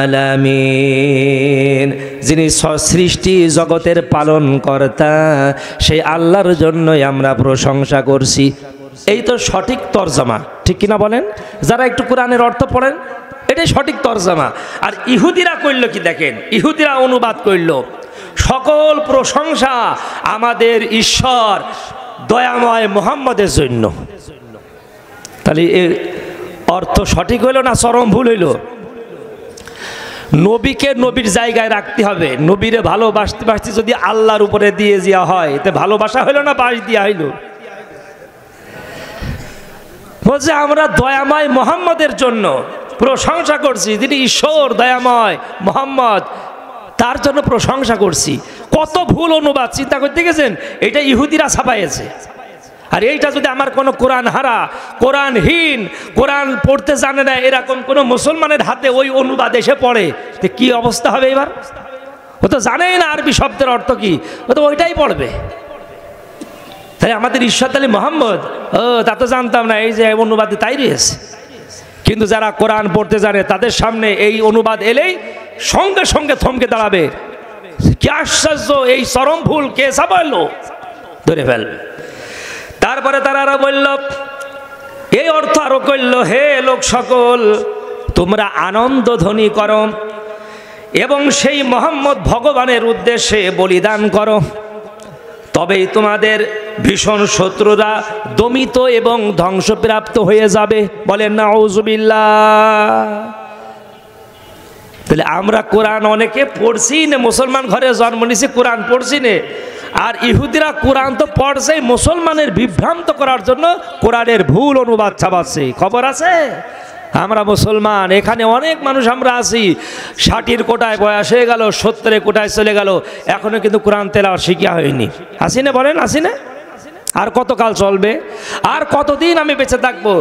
আলামিন, যিনি সৃষ্টি জগতের পালন কর্তা, সেই আল্লাহর জন্যই আমরা প্রশংসা করছি। এই তো সঠিক তরজমা, ঠিক কিনা বলেন? যারা একটু কোরআনের অর্থ পড়েন এটাই সঠিক তরজমা। আর ইহুদিরা কইল কি দেখেন, ইহুদিরা অনুবাদ কইল সকল প্রশংসা আমাদের ঈশ্বর দয়াময় মুহাম্মদের জন্য। তাহলে এর অর্থ সঠিক হইল না চরম ভুল হইল? নবীকে নবীর জায়গায় রাখতে হবে। নবীরে ভালোবাসতে বাসতে যদি আল্লাহর উপরে দিয়ে দেওয়া হয় এতে ভালোবাসা হইল না বাস দিয়া হইল? বলছে আমরা দয়াময় মোহাম্মদের জন্য প্রশংসা করছি, যিনি ঈশ্বর দয়াময় মোহাম্মদ, তার জন্য প্রশংসা করছি। কত ভুল অনুবাদ চিন্তা করতে গেছেন? এটা ইহুদিরা ছাপাইছে। আর এইটা যদি আমার কোনো কোরআন হারা, কোরআনহীন, কোরআন পড়তে জানে না এরকম কোনো মুসলমানের হাতে ওই অনুবাদ এসে পড়ে, তো কি অবস্থা হবে এবার? ও তো জানেই না আরবি শব্দের অর্থ কি, ও তো ওইটাই পড়বে। তাই আমাদের ঈশ্বর তাহলে মোহাম্মদ, ও তা তো জানতাম না, এই যে অনুবাদে তাই রয়েছে। কিন্তু যারা কোরআন পড়তে জানে তাদের সামনে এই অনুবাদ এলেই সঙ্গে সঙ্গে থমকে দাঁড়াবে, কি আশ্চর্য, এই চরম ভুল কে ছাপাইলো, ধরে ফেলবে। তারপরে তারা আরো বলল, এই অর্থ আরো কইল, হে লোক সকল, তোমরা আনন্দ ধ্বনি করো এবং সেই মোহাম্মদ ভগবানের উদ্দেশ্যে বলিদান করো, তবেই তোমাদের ভীষণ শত্রুরা দমিত এবং ধ্বংসপ্রাপ্ত হয়ে যাবে। বলেন নাউজুবিল্লাহ। তাহলে আমরা কোরআন অনেকে পড়ছি না, মুসলমান ঘরে জন্ম নিয়েছি কোরআন পড়ছি না, আর ইহুদিরা কোরআন তো পড়ছে মুসলমানের বিভ্রান্ত করার জন্য কোরআনের ভুল অনুবাদ ছাপাচ্ছে। খবর আছে? আমরা মুসলমান, এখানে অনেক মানুষ আমরা আছি, 60-এর কোটায় বয়স হয়ে গেল, 70-এর কোটায় চলে গেল, এখনো কিন্তু কোরআন তেলাওয়াত শিখা হয়নি। আসি না? বলেন আসি না? আর কতকাল চলবে? আর কতদিন আমি বেঁচে থাকবো?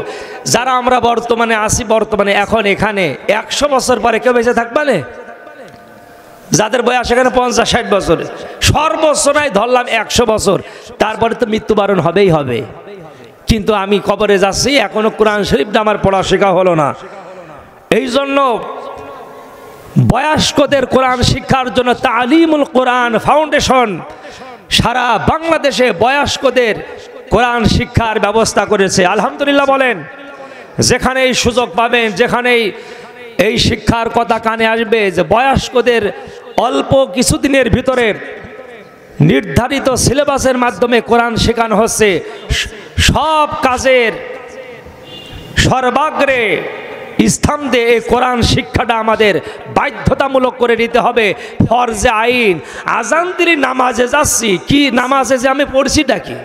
যারা আমরা বর্তমানে আসি, বর্তমানে এখন এখানে 100 বছর পরে কেউ বেঁচে থাকবে না? যাদের বয়স এখানে 50-60 বছর, সর্বোচ্চ নাই ধরলাম 100 বছর, তারপরে তো মৃত্যুবরণ হবেই হবে। কিন্তু আমি কবরে যাচ্ছি, এখনো কোরআন শরীফটা আমার পড়া শেখা হলো না। এই জন্য বয়স্কদের কোরআন শিক্ষার জন্য তালিমুল কোরআন ফাউন্ডেশন সারা বাংলাদেশে বয়স্কদের কোরআন শিক্ষার ব্যবস্থা করেছে। আলহামদুলিল্লাহ বলেন। যেখানেই সুযোগ পাবেন, যেখানেই এই শিক্ষার কথা কানে আসবে যে বয়স্কদের অল্প কিছুদিনের ভিতরে নির্ধারিত সিলেবাসের মাধ্যমে কোরআন শেখানো হচ্ছে, সব কাজের সর্বাগ্রে স্থান দিয়ে এই কোরআন শিক্ষাটা আমাদের বাধ্যতামূলক করে নিতে হবে। ফরজে আইন। আজান দিলি নামাজে যাচ্ছি, কি নামাজে যে আমি পড়ছিটা কি?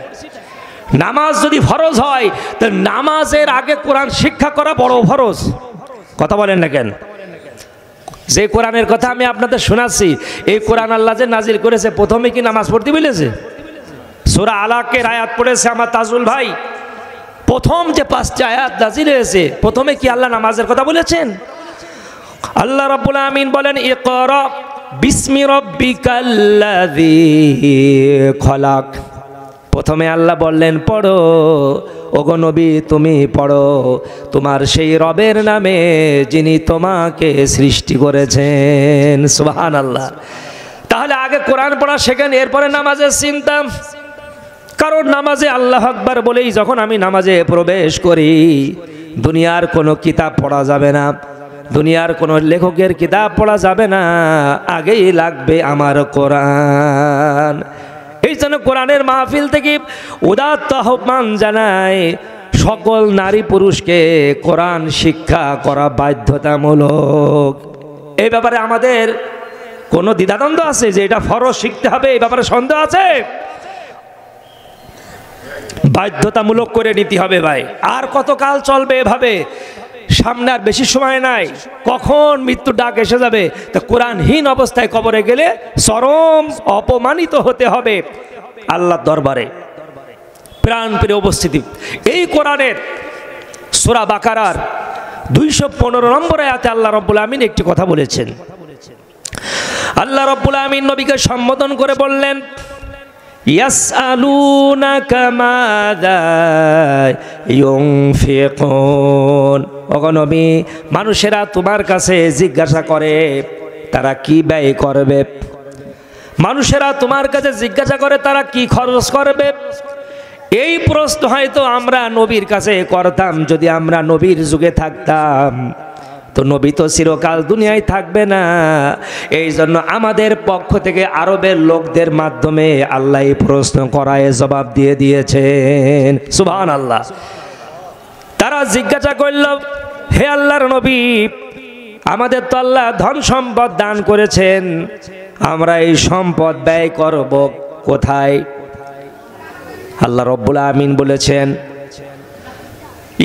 নামাজ যদি ফরজ হয় তো নামাজের আগে কোরআন শিক্ষা করা বড় ফরজ। কথা বলেন না কেন? যে কোরআনের কথা আমি আপনাদের শোনাচ্ছি, এই কোরআন আল্লাহ যে নাজিল করেছে, প্রথমে কি নামাজ পড়তে বলেছে? সূরা আলাকের আয়াত পড়েছে আমার তাজুল ভাই, প্রথম যে 5টি আয়াত নাজিল হয়েছে, প্রথমে কি আল্লাহ নামাজের কথা বলেছেন? আল্লাহ রাব্বুল আমিন বলেন, ইকরা বিসমি রাব্বিকাল্লাযী খলাক। প্রথমে আল্লাহ বললেন পড়ো, ওগো নবী তুমি পড়ো তোমার সেই রবের নামে যিনি তোমাকে সৃষ্টি করেছেন। সুবহানাল্লাহ। তাহলে আগে কোরআন পড়া শেখেন, এরপরে নামাজের চিন্তা। কারণ নামাজে আল্লাহু আকবার বলেই যখন আমি নামাজে প্রবেশ করি, দুনিয়ার কোনো কিতাব পড়া যাবে না, দুনিয়ার কোনো লেখকের কিতাব পড়া যাবে না, আগেই লাগবে আমার কোরআন। এই জন্য কোরআনের মাহফিল থেকে উদাত্ত আহ্বান জানায় সকল নারী পুরুষকে কোরআন শিক্ষা করা বাধ্যতামূলক। এই ব্যাপারে আমাদের কোনো দ্বিধাদ্বন্দ্ব আছে যে এটা ফরজ শিখতে হবে? এই ব্যাপারে সন্দেহ আছে? বাধ্যতামূলক করে নিতে হবে ভাই। আর কতকাল চলবে এভাবে? সামনে আর বেশি সময় নাই, কখন মৃত্যুর ডাক এসে যাবে। তো কোরআনহীন অবস্থায় কবরে গেলে চরম অপমানিত হতে হবে আল্লাহর দরবারে। প্রাণপ্রিয় উপস্থিতি, এই কোরআনের সূরা বাকারার 215 নম্বর আয়াতে আল্লাহ রাব্বুল আমিন একটি কথা বলেছেন। আল্লাহ রাব্বুল আমিন নবীকে সম্বোধন করে বললেন, ইয়াসআলুনাকা মাযা ইউনফিকুন। ওগো নবী, মানুষেরা তোমার কাছে জিজ্ঞাসা করে তারা কি ব্যয় করবে। মানুষেরা তোমার কাছে জিজ্ঞাসা করে তারা কি খরচ করবে। এই প্রশ্ন হয়তো আমরা নবীর কাছে করতাম যদি আমরা নবীর যুগে থাকতাম। তো নবী তো চিরকাল দুনিয়ায় থাকবে না, এই জন্য আমাদের পক্ষ থেকে আরবের লোকদের মাধ্যমে আল্লাহ এই প্রশ্ন করায় জবাব দিয়ে দিয়েছেন। সুবহানাল্লাহ। তারা জিজ্ঞাসা করল, হে আল্লাহর নবী, আমাদের তো আল্লাহ ধন সম্পদ দান করেছেন, আমরা এই সম্পদ ব্যয় করব কোথায়? আল্লাহ রাব্বুল আমিন বলেছেন,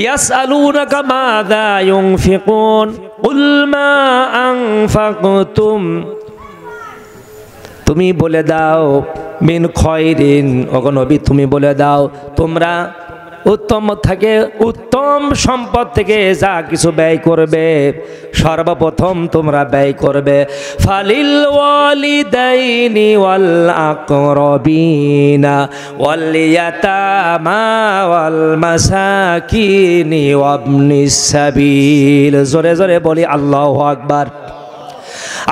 ইয়াসআলুনাকা মাযা ইউনফিকুন কুল মা আনফাকতুম। তুমি বলে দাও মিন খয়রিন, ওগো নবী তুমি বলে দাও তোমরা উত্তম থেকে উত্তম সম্পদ থেকে যা কিছু ব্যয় করবে সর্বপ্রথম তোমরা ব্যয় করবে ফালিল ওয়ালিদাইনি ওয়াল আকরাবিনা ওয়াল ইয়াতামা ওয়াল মাসাকিনি ওয়াবনিস সাবিল। জোরে জোরে বলি আল্লাহু আকবার।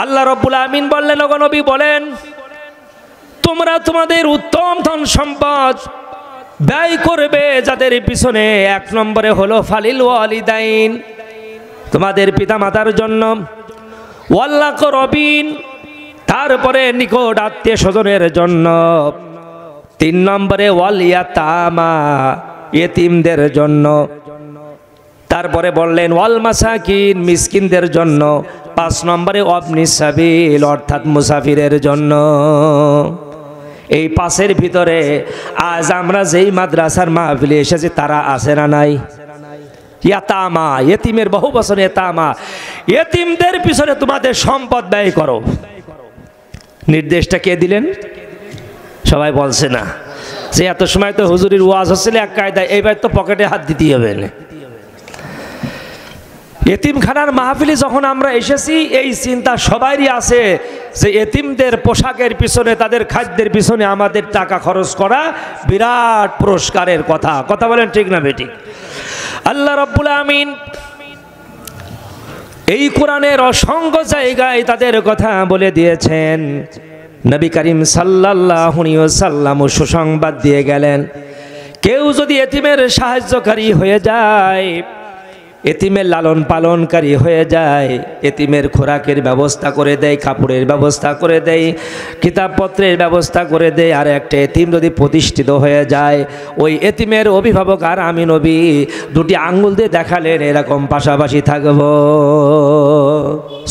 আল্লাহ রাব্বুল আমিন বললেন, ওগো নবী বলেন তোমরা তোমাদের উত্তম ধন সম্পদ ব্যয় করবে যাদের পিছনে। 1 নম্বরে হলো ফালিল ওয়ালিদাইন, তোমাদের পিতামাতার জন্য, ওয়াল আকরাবিন, তারপরে নিকট আত্মীয় স্বজনের জন্য, 3 নম্বরে ওয়াল ইয়াতামা, ইয়েতিমদের জন্য, তারপরে বললেন ওয়াল মাসাকিন, মিসকিনদের জন্য। 5 নম্বরে ওয়াবনিস সাবিল, অর্থাৎ মুসাফিরের জন্য। এই 5-এর ভিতরে আজ আমরা যেই মাদ্রাসার মাহফিলে এসেছি তারা আছে না নাই? ইয়াতামা, ইতিমের বহু বছর ইয়াতামা, ইতিমদের পিছনে তোমাদের সম্পদ ব্যয় করো। নির্দেশটা কে দিলেন? সবাই বলছে না যে এত সময় তো হুজুরির ওয়াজ হচ্ছিল এক কায়দায়, এইবার তো পকেটে হাত দিতেই হবে না। এতিমখানার মাহফিলে যখন আমরা এসেছি এই চিন্তা সবারই আছে যে এতিমদের পোশাকের পিছনে, তাদের খাদ্যের পিছনে আমাদের টাকা খরচ করা বিরাট পুরস্কারের কথা। কথা বলেন ঠিক না বেঠিক? আল্লাহ রাব্বুল আমিন এই কোরআনের অসংখ্য জায়গায় তাদের কথা বলে দিয়েছেন। নবী করিম সাল্লাল্লাহু আলাইহি ওয়াসাল্লাম সুসংবাদ দিয়ে গেলেন, কেউ যদি এতিমের সাহায্যকারী হয়ে যায়, এতিমের লালন পালনকারী হয়ে যায়, এতিমের খোরাকের ব্যবস্থা করে দেয়, কাপড়ের ব্যবস্থা করে দেয়, কিতাবপত্রের ব্যবস্থা করে দেয়, আর একটা এতিম যদি প্রতিষ্ঠিত হয়ে যায়, ওই এতিমের অভিভাবক আর আমি নবী দুটি আঙ্গুল দিয়ে দেখালেন এরকম পাশাপাশি থাকব।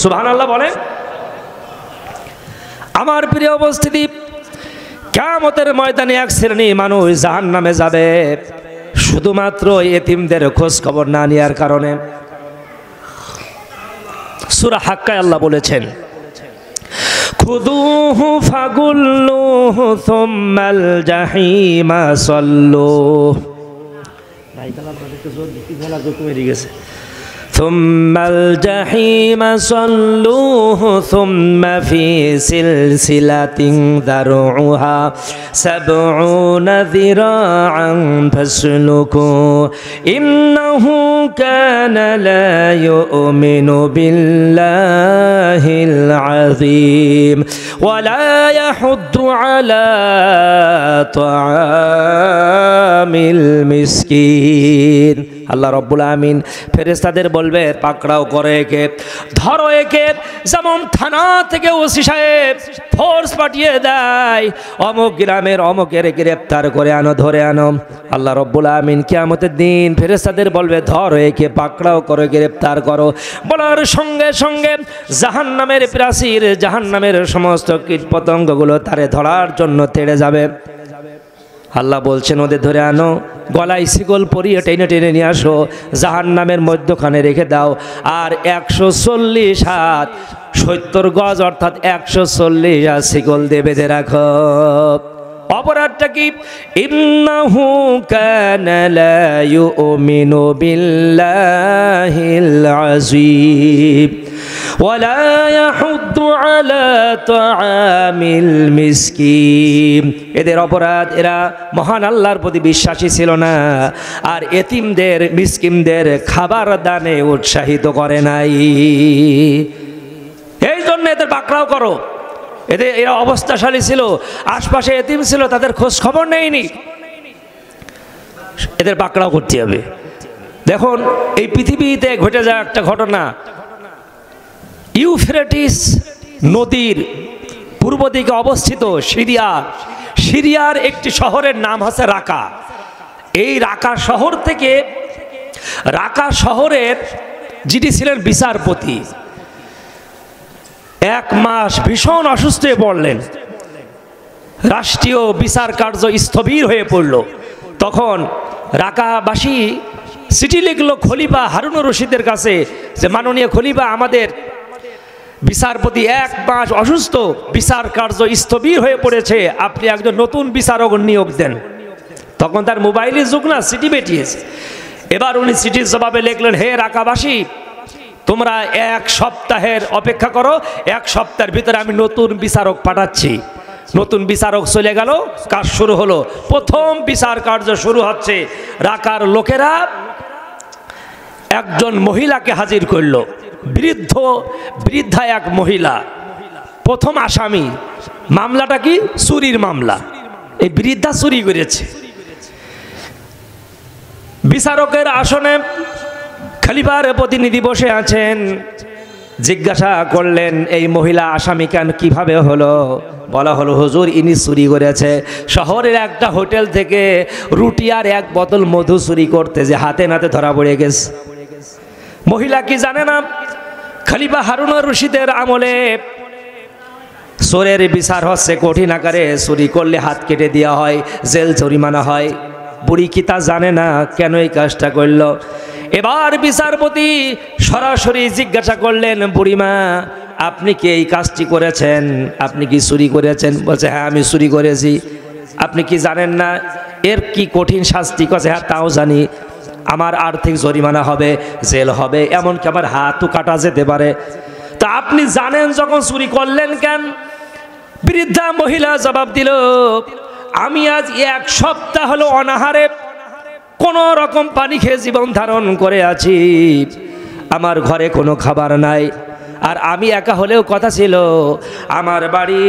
সুবহানাল্লাহ বলেন। আমার প্রিয় উপস্থিতি, কিয়ামতের ময়দানে এক শ্রেণী মানুষ জাহান্নামে যাবে শুধুমাত্র এতিমদের খোঁজ খবর না নেওয়ার কারণে। সূরা হাক্কায় আল্লাহ বলেছেন, খুযুহু ফাগুল্লুহু সুম্মাল জাহিমা সাল্লুহু। ثم الجحيم صلوه ثم في سلسلة ذرعها 70 ذراعا فاسلكوه إنه كان لا يؤمن بالله العظيم ولا يحض على طعام المسكين। আল্লাহ রাব্বুল আমিন ফেরেশতাদের বলবে, পাকড়াও করে একে, ধরো একে। যেমন থানা থেকে ওসি সাহেব ফোর্স পাঠিয়ে দেয়, অমুক গ্রামের অমুকের গ্রেফতার করে আনো, ধরে আনো। আল্লাহ রাব্বুল আমিন কিয়ামতের দিন ফেরেশতাদের বলবে, ধরো একে, পাকড়াও করে গ্রেফতার করো। বলার সঙ্গে সঙ্গে জাহান্নামের প্রাচীর, জাহান্নামের সমস্ত কীটপতঙ্গগুলো তারে ধরার জন্য তেড়ে যাবে। আল্লাহ বলছেন, ওদের ধরে আনো, গলায় শিকল পরিয়ে টেনে টেনে নিয়ে আসো, জাহান্নামের মধ্যখানে রেখে দাও। আর 140 হাত 70 গজ অর্থাৎ 140 হাত শিকল দিয়ে বেঁধে রাখো। অপরাধটা কি? ইন্নাহু কানা লা ইউমিনু বিল্লাহিল আযীম ওয়ালা ইয়াহুদ্দু আলা তাআমিল মিসকিন। এদের অপরাধ, এরা মহান আল্লাহর প্রতি বিশ্বাসী ছিল না, আর এতিমদের মিসকিনদের খাবার দানে উৎসাহিত করে নাই। এই জন্য এদের পাকড়াও করো। এদের এরা অবস্থাশালী ছিল, আশপাশে এতিম ছিল, তাদের খোঁজ খবর নেয়নি, এদের পাকড়াও করতে হবে। দেখুন এই পৃথিবীতে ঘটে যাওয়া একটা ঘটনা, ইউফ্রেটিস নদীর পূর্ব দিকে অবস্থিত সিরিয়ার একটি শহরের নাম হচ্ছে রাকা। এই রাকা শহর থেকে, রাকা শহরের যিনি ছিলেন বিচারপতি, 1 মাস ভীষণ অসুস্থ হয়ে পড়লেন। রাষ্ট্রীয় বিচার কার্য স্থবির হয়ে পড়ল। তখন রাকাবাসী চিঠি লিখল খলিফা হারুনুর রশিদের কাছে যে, মাননীয় খলিফা, আমাদের বিচারপতি 1 মাস অসুস্থ, বিচার কার্য স্থবির হয়ে পড়েছে, আপনি একজন নতুন বিচারক নিয়োগ দেন। তখন তার মোবাইলের যুগ না, চিঠি পাঠিয়েছে। এবার উনি চিঠির জবাবে লিখলেন, হে রাকাবাসী, তোমরা 1 সপ্তাহের অপেক্ষা করো, 1 সপ্তাহের ভিতরে আমি নতুন বিচারক পাঠাচ্ছি। নতুন বিচারক চলে গেল, কাজ শুরু হলো। প্রথম বিচার কার্য শুরু হচ্ছে। রাকার লোকেরা একজন মহিলাকে হাজির করলো, বৃদ্ধা এক মহিলা, প্রথম আসামি। মামলাটা কি? চুরির মামলা। এই বৃদ্ধা চুরি করেছে। বিচারকের আসনে খলিফার প্রতিনিধি বসে আছেন। জিজ্ঞাসা করলেন, এই মহিলা আসামি কেন, কিভাবে হলো? বলা হলো, হুজুর, ইনি চুরি করেছে। শহরের একটা হোটেল থেকে রুটি আর 1 বোতল মধু চুরি করতে যে হাতে নাতে ধরা পড়ে গেছে। মহিলা কি জানে না, খলিফা হারুনুর রশিদের আমলে চোরের বিচার হচ্ছে কঠিন আকারে, চুরি করলে হাত কেটে দেওয়া হয়, জেল জরিমানা হয়। বুড়ি কি তা জানে না কেন এই কাজটা করল? এবার বিচারপতি সরাসরি জিজ্ঞাসা করলেন, বুড়িমা আপনি কি এই কাজটি করেছেন? আপনি কি চুরি করেছেন? বলছে হ্যাঁ আমি চুরি করেছি। আপনি কি জানেন না এর কি কঠিন শাস্তি? কাছে হ্যাঁ তাও জানি, আমার আর্থিক জরিমানা হবে, জেল হবে, এমনকি আমার হাতও কাটা যেতে পারে। তা আপনি জানেন যখন চুরি করলেন কেন? বৃদ্ধা মহিলা জবাব দিল, আমি আজ 1 সপ্তাহ হলো অনাহারে কোনো রকম পানি খেয়ে জীবন ধারণ করে আছি, আমার ঘরে কোনো খাবার নাই। আর আমি একা হলেও কথা ছিল আমার বাড়ি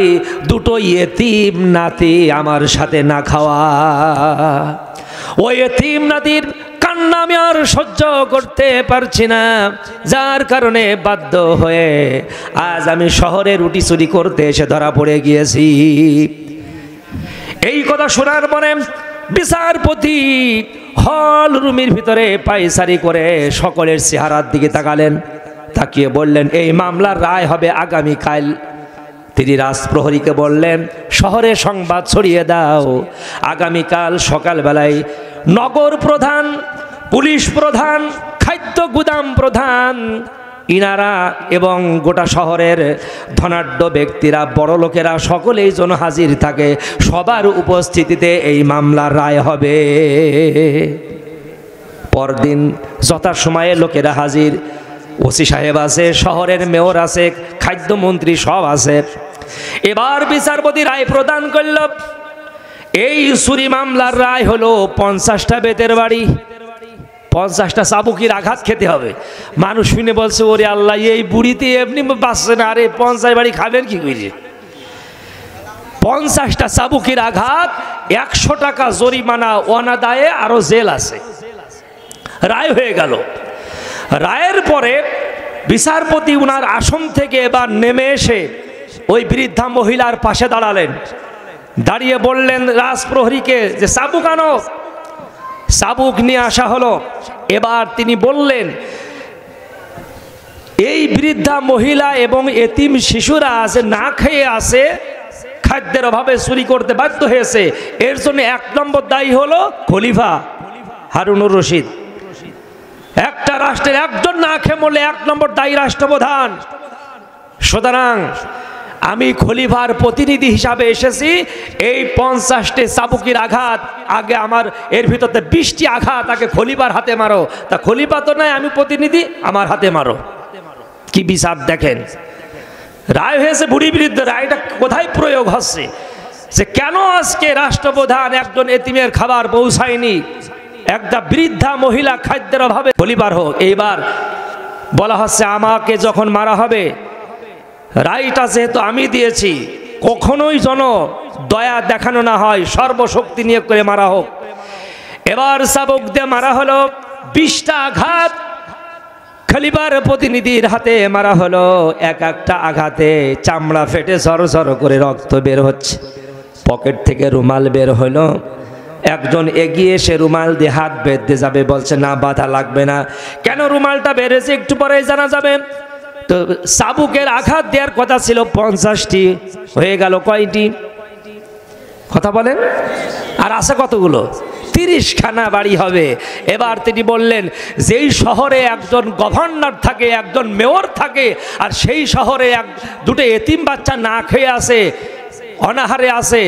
2টো ইয়েতিম নাতি আমার সাথে না খাওয়া। ওই ইয়েতিম নাতির কান্না আমি আর সহ্য করতে পারছি না, যার কারণে বাধ্য হয়ে আজ আমি শহরে রুটি চুরি করতে এসে ধরা পড়ে গিয়েছি। এই কথা শোনার পরে বিচারপতি হল রুমের ভিতরে পায়চারি করে সকলের চেহারার দিকে তাকালেন, তাকিয়ে বললেন এই মামলার রায় হবে আগামীকাল। তিনি রাজপ্রহরীকে বললেন শহরে সংবাদ ছড়িয়ে দাও, আগামীকাল সকালবেলায় নগর প্রধান, পুলিশ প্রধান, খাদ্য গুদাম প্রধান ইনারা এবং গোটা শহরের ধনাঢ্য ব্যক্তিরা, বড় লোকেরা সকলেই যেন হাজির থাকে, সবার উপস্থিতিতে এই মামলার রায় হবে। পরদিন যথাসময়ে লোকেরা হাজির, ওসি সাহেব আছে, শহরের মেয়র আছে, খাদ্যমন্ত্রী সব আছে। এবার বিচারপতি রায় প্রদান করল, এই চুরি মামলার রায় হলো 50টা বেতের বাড়ি, 50টা চাবুকির আঘাত খেতে হবে। মানুষ শুনে বলছে ওরে আল্লাহ, এই বুড়িতে এমনি বাঁচছে না, আরে 50 বাড়ি খাবেন কি করে? 50টা চাবুকির আঘাত, 100 টাকা জরিমানা অনাদায়ে, আরো জেল আছে। রায় হয়ে গেল। রায়ের পরে বিচারপতি উনার আসন থেকে এবার নেমে এসে ওই বৃদ্ধা মহিলার পাশে দাঁড়ালেন, দাঁড়িয়ে বললেন রাজপ্রহরীকে যে চাবুক আনো। চাবুক নিয়ে আসা হলো। এবার তিনি বললেন এই বৃদ্ধা মহিলা এবং এতিম শিশুরা আছে না খেয়ে আছে, খাদ্যের অভাবে চুরি করতে বাধ্য হয়েছে, এর জন্য 1 নম্বর দায়ী হলো খলিফা হারুনুর রশিদ। একটা রাষ্ট্রের একজন না খেয়ে মরলে 1 নম্বর দায়ী রাষ্ট্রপ্রধান। সুতরাং আমি খলিফার প্রতিনিধি হিসাবে এসেছি, এই 50টি চাবুকির আঘাত আগে আমার, এর ভিতরে 20টি আঘাত আগে খলিফার হাতে মারো। তা খলিফা তো নয়, আমি প্রতিনিধি, আমার হাতে মারো। কি বিচার দেখেন! রায় হয়েছে বুড়ি বিরুদ্ধে। রায়টা কোথায় প্রয়োগ হচ্ছে? যে কেন আজকে রাষ্ট্রপ্রধান একজন এতিমের খাবার পৌঁছায়নি, একটা বৃদ্ধা মহিলা খাদ্যের অভাবে খলিফার হোক। এইবার বলা হচ্ছে আমাকে যখন মারা হবে, রায়টা যেহেতু আমি দিয়েছি, কখনোই যেন দয়া দেখানো না হয়, সর্বশক্তি নিয়োগ করে মারা হোক। এবার চাবুক দিয়ে মারা হলো, 20টা আঘাত খলিফার প্রতিনিধির হাতে মারা হলো। এক একটা আঘাতে চামড়া ফেটে ঝরঝর করে রক্ত বের হচ্ছে। পকেট থেকে রুমাল বের হলো। একজন এগিয়ে এসে রুমাল দিয়ে হাত বেঁধতে যাবে, বলছে না বাধা লাগবে না। কেন? রুমালটা বেড়েছে, একটু পরেই জানা যাবে। তো চাবুকের আঘাত দেওয়ার কথা ছিল 50টি, হয়ে গেল কয়টি? কথা বলেন। আর আছে কতগুলো? 30খানা বাড়ি হবে। এবার তিনি বললেন যেই শহরে একজন গভর্নর থাকে, একজন মেয়র থাকে, আর সেই শহরে 2টো এতিম বাচ্চা না খেয়ে আছে, অনাহারে আছে,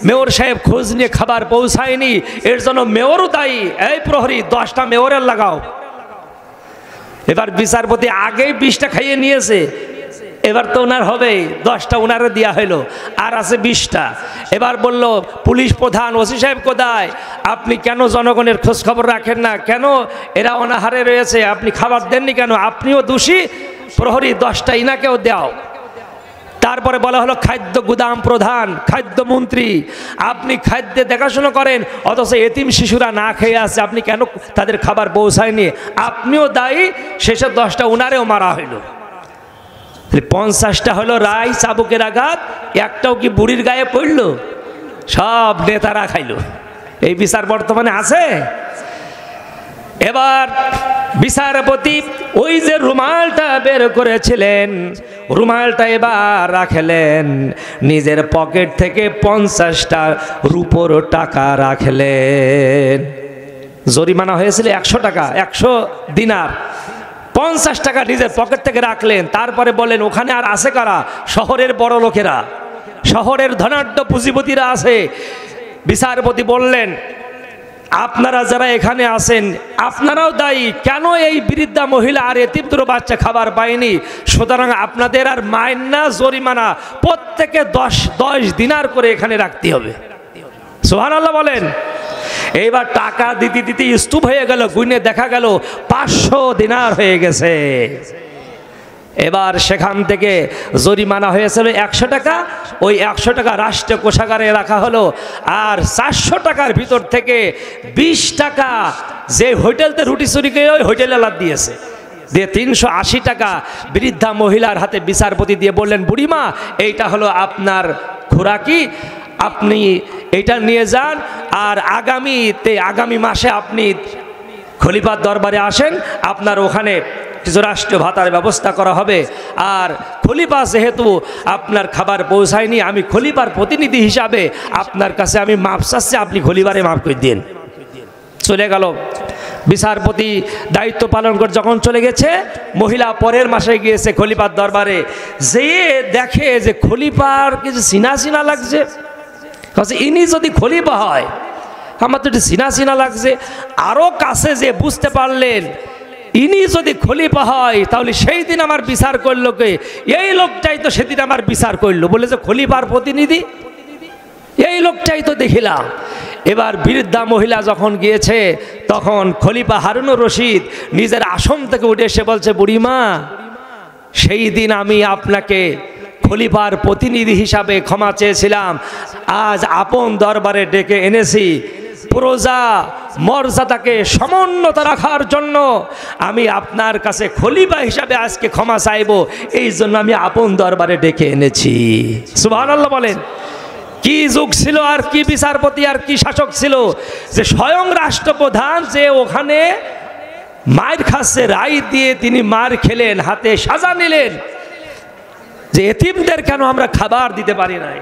মেয়র সাহেব খোঁজ নিয়ে খাবার পৌঁছায়নি, এর জন্য মেয়রও দায়ী। এই প্রহরী 10টা মেয়রের লাগাও। এবার বিচারপতি আগেই 20টা খাইয়ে নিয়েছে, এবার তো ওনার হবে, 10টা ওনারে দেওয়া হলো, আর আছে 20টা। এবার বলল পুলিশ প্রধান, ওসি সাহেব কোথায়? আপনি কেন জনগণের খোঁজ খবর রাখেন না? কেন এরা অনাহারে রয়েছে, আপনি খাবার দেননি কেন? আপনিও দোষী। প্রহরী 10টা ইনাকেও দাও। তারপরে বলা হলো খাদ্য গুদাম প্রধান, খাদ্যমন্ত্রী, আপনি খাদ্যে দেখাশোনা করেন, অথচ এতিম শিশুরা না খেয়ে আছে, আপনি কেন তাদের খাবার পৌঁছায়নি? আপনিও দায়ী। শেষে 10টা উনারেও মারা হইল। 50টা হলো রায়, চাবুকের আঘাত, একটাও কি বুড়ির গায়ে পড়ল? সব নেতারা খাইল। এই বিচার বর্তমানে আছে? এবার বিচারপতি ওই যে রুমালটা বের করেছিলেন, রুমালটা এবার রাখলেন, নিজের পকেট থেকে 50টা রূপোর টাকা রাখলেন। জরিমানা হয়েছিল 100 টাকা, 100 দিনার। 50 টাকা নিজের পকেট থেকে রাখলেন। তারপরে বলেন ওখানে আর আছে কারা? শহরের বড় লোকেরা, শহরের ধনাঢ্য পুঁজিপতিরা আছে। বিচারপতি বললেন আপনারা যারা এখানে আছেন আপনারাও দায়ী, কেন এই বৃদ্ধা মহিলা আর এতিমদের বাচ্চা খাবার পায়নি? সুতরাং আপনাদের আর মাইনা জরিমানা প্রত্যেকে 10 দিনার করে এখানে রাখতে হবে। সুবহানাল্লাহ বলেন। এইবার টাকা দিতে দিতে স্তূপ হয়ে গেল, গুনে দেখা গেল 500 দিনার হয়ে গেছে। এবার সেখান থেকে জরিমানা হয়েছিল 100 টাকা। ওই 100 টাকা রাষ্ট্রীয় কোষাগারে রাখা হলো। আর 400 টাকার ভিতর থেকে 20 টাকা যে হোটেলতে রুটি চুরি করে ওই হোটেলে লাভ দিয়েছে, দিয়ে 380 টাকা বৃদ্ধা মহিলার হাতে বিচারপতি দিয়ে বললেন বুড়িমা এইটা হলো আপনার খোরাকি, আপনি এটা নিয়ে যান, আর আগামী মাসে আপনি খলিফার দরবারে আসেন, আপনার ওখানে কিছু রাষ্ট্রীয় ভাতার ব্যবস্থা করা হবে। আর খলিফা যেহেতু আপনার খাবার পৌঁছায়নি, আমি খলিফার প্রতিনিধি হিসাবে আপনার কাছে আমি মাপ চাচ্ছি, আপনি খলিফারে মাপ করে দিন। চলে গেল বিচারপতি দায়িত্ব পালন করে। যখন চলে গেছে, মহিলা পরের মাসে গিয়েছে খলিফার দরবারে, যেয়ে দেখে যে খলিফার কিছু চিনা চিনা লাগছে। ইনি যদি খলিফা হয়, আমার তো একটু চিনা চিনা লাগছে। আরও কাছে যে বুঝতে পারলেন ইনি যদি খলিফা হয় তাহলে সেই দিন আমার বিচার করলো কে? এই লোকটাই তো সেদিন আমার বিচার করলো, বলে যে খলিফার প্রতিনিধি এই লোকটাই তো দেখিলাম। এবার বৃদ্ধা মহিলা যখন গিয়েছে, তখন খলিফা হারুনুর রশিদ নিজের আসন থেকে উঠে এসে বলছে বুড়িমা সেই দিন আমি আপনাকে খলিফার প্রতিনিধি হিসাবে ক্ষমা চেয়েছিলাম, আজ আপন দরবারে ডেকে এনেছি। প্রজা মর্যাদাকে সমুন্নত রাখার জন্য আমি আপনার কাছে খলিফা হিসাবে আজকে ক্ষমা চাইব, এই জন্য আমি আপন দরবারে ডেকে এনেছি। সুবহানাল্লাহ বলেন। কি যুগ ছিল, আর কি বিচারপতি, আর কি শাসক ছিল, যে স্বয়ং রাষ্ট্রপ্রধান যে ওখানে মার খাচ্ছে, রায় দিয়ে তিনি মার খেলেন, হাতে সাজা নিলেন যে এতিমদের কেন আমরা খাবার দিতে পারি নাই।